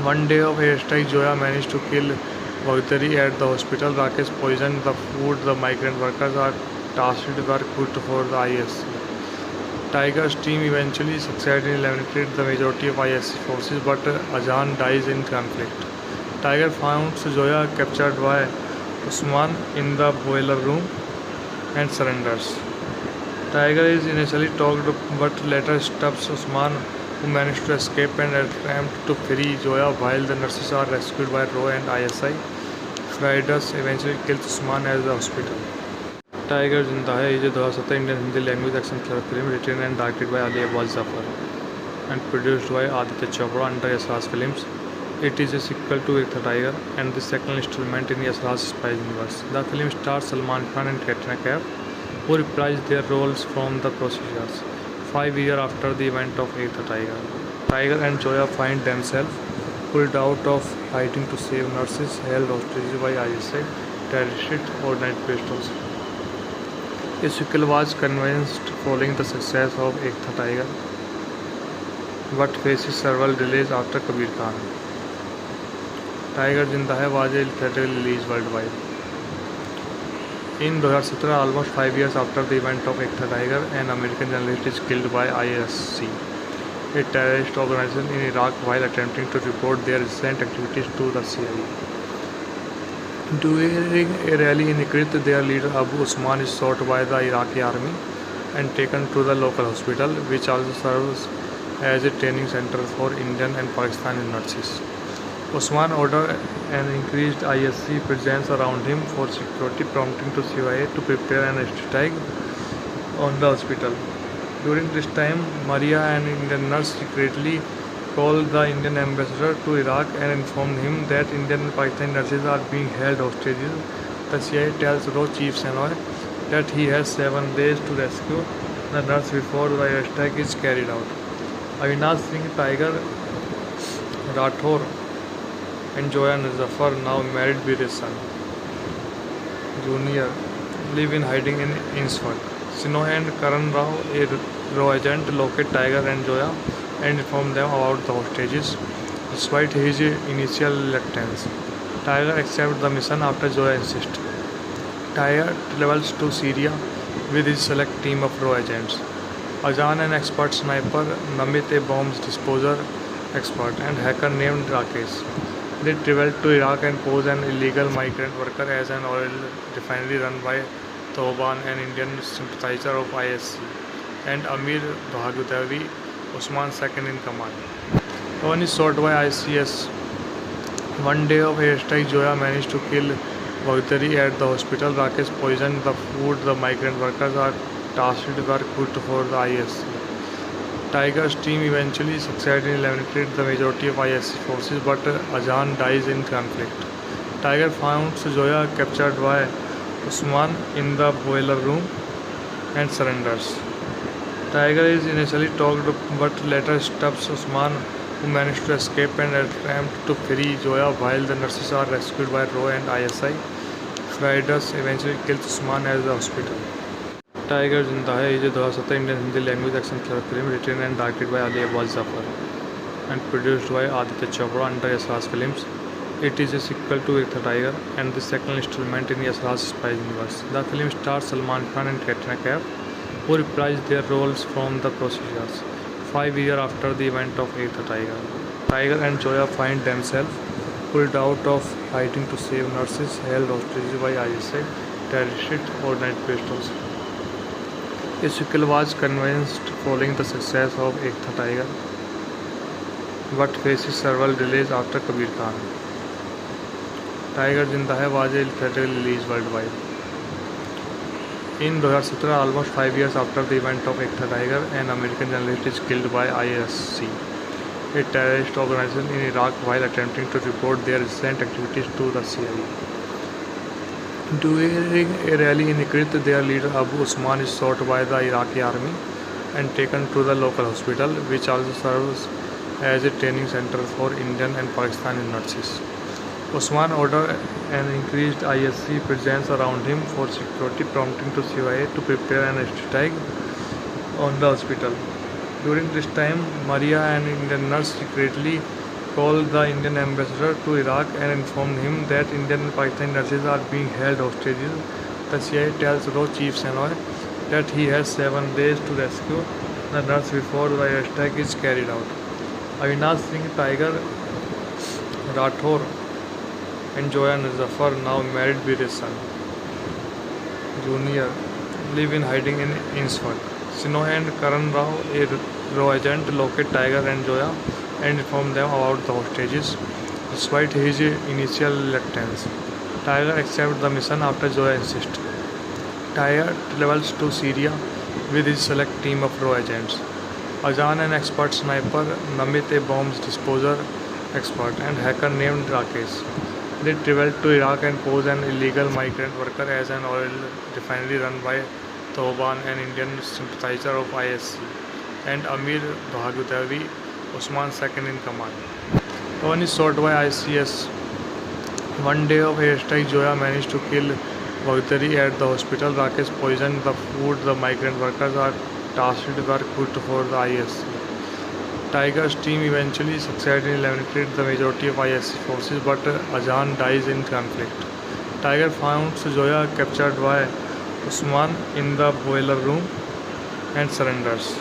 One day of airstrike, Zoya managed to kill Bhagutari at the hospital. Rakesh poisoned the food the migrant workers are tasked were cooked for the ISC. Tiger's team eventually succeeded in eliminating the majority of ISC forces, but Ajaan dies in conflict. Tiger finds Zoya captured by Usman in the boiler room and surrenders. Tiger is initially talked but later stops Usman, who managed to escape and attempt to free Zoya while the nurses are rescued by Roy and ISI. Raiders eventually kills Usman at the hospital. Tiger Zinda Hai is a 2017 Indian Hindi language action thriller film written and directed by Ali Abbas Zafar and produced by Aditya Chopra under Yasraj Films. It is a sequel to Ek Tha Tiger and the second installment in Yasraj's spy universe. The film stars Salman Khan and Katrina Kaif, who reprised their roles from The Procedures 5 years after the event of Ek Tha Tiger. Tiger and Zoya find themselves pulled out of hiding to save nurses held hostage by ISI terrorist organizations. A sequel was conceived following the success of Ek Tha Tiger, but faces several delays after Kabir Khan. Tiger Zinda Hai was a theatrical release worldwide. In 2017, almost 5 years after the event of Ek Tha Tiger, an American journalist is killed by ISC, a terrorist organization in Iraq, while attempting to report their recent activities to the CIA. During a rally in Tikrit, their leader Abu Usman is shot by the Iraqi army and taken to the local hospital, which also serves as a training center for Indian and Pakistani nurses. Usman ordered an increased ISC presence around him for security, prompting to CIA to prepare an attack on the hospital. During this time, Maria, an Indian nurse, secretly called the Indian ambassador to Iraq and informed him that Indian and Pakistani nurses are being held hostages. The CIA tells Roh Chief Senoy that he has 7 days to rescue the nurse before the attack is carried out. Avinash Singh Tiger Rathore and Joya Zafar, now married with a son, Junior, live in hiding in Innsford. Sinoy and Karan Rao, a Raw agent, locate Tiger and Joya and inform them about the hostages. Despite his initial reluctance, Tiger accepts the mission after Joya insists. Tiger travels to Syria with his select team of Raw agents. Ajaan, an expert sniper, Namit, a bombs disposer expert, and hacker named Rakesh. They travel to Iraq and pose an illegal migrant worker as an oil refinery run by Thoban, an Indian sympathizer of ISC, and Amir Bhagudavi, Usman's second in command. One is shot by ICS. One day of airstrike, Joya managed to kill Baghdadi at the hospital. Rakesh poisoned the food the migrant workers are tasked were cooked for the ISC. Tiger's team eventually succeeded in eliminating the majority of ISC forces, but Ajaan dies in conflict. Tiger finds Joya captured by Usman in the boiler room and surrenders. Tiger is initially talked but later stops Usman, who managed to escape and attempt to free Joya while the nurses are rescued by Raw and ISI. Fridas eventually kills Usman at the hospital. Tiger Zinda Hai is a 2017 Indian Hindi language action thriller film written and directed by Ali Abbas Zafar and produced by Aditya Chopra under Yasraj Films. It is a sequel to Ek Tha Tiger and the second installment in Yasraj's spy universe. The film stars Salman Khan and Katrina Kaif, who reprised their roles from the procedures 5 years after the event of Ek Tha Tiger. Tiger and Joya find themselves pulled out of hiding to save nurses held hostage by ISI terrorist organizations. A sequel was conceived following the success of Ek Tha Tiger, but faces several delays after Kabir Khan. Tiger Zinda Hai was a theatrical release worldwide. In 2017, almost 5 years after the event of Ek Tha Tiger, an American journalist is killed by ISC, a terrorist organization in Iraq, while attempting to report their recent activities to the CIA. During a rally in Tikrit, their leader Abu Usman is shot by the Iraqi army and taken to the local hospital, which also serves as a training center for Indian and Pakistani nurses. Usman ordered an increased ISC presence around him for security, prompting to CIA to prepare an attack on the hospital. During this time, Maria, an Indian nurse, secretly called the Indian ambassador to Iraq and informed him that Indian and Pakistani nurses are being held hostages. The CIA tells Roh Chief Senoy that he has 7 days to rescue the nurse before the attack is carried out. Avinash Singh Tiger Rathore and Joya Zafar, now married with a son, Junior, live in hiding in Innsford. Sinoy and Karan Rao, a Raw agent, locate Tiger and Joya and inform them about the hostages. Despite his initial reluctance, Tiger accepts the mission after Joya insists. Tiger travels to Syria with his select team of Raw agents. Ajaan, an expert sniper, Namit, a bombs disposer expert, and hacker named Rakesh. They travel to Iraq and pose an illegal migrant worker as an oil refinery run by Thoban, an Indian sympathizer of ISC, and Amir Bhagudavi, Usman's second in command. One is shot by ICS. One day of airstrike, Joya managed to kill Baghdadi at the hospital. Rakesh poisoned the food the migrant workers are tasked were cooked for the ISC. Tiger's team eventually succeeded in eliminating the majority of ISC forces, but Ajaan dies in conflict. Tiger finds Joya captured by Usman in the boiler room and surrenders.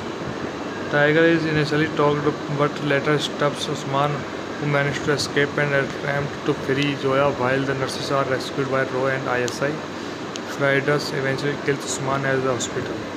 Tiger is initially talked but later stops Usman, who manage to escape and attempt to free Zoya while the nurses are rescued by Roy and ISI. Fridas eventually kills Usman at the hospital.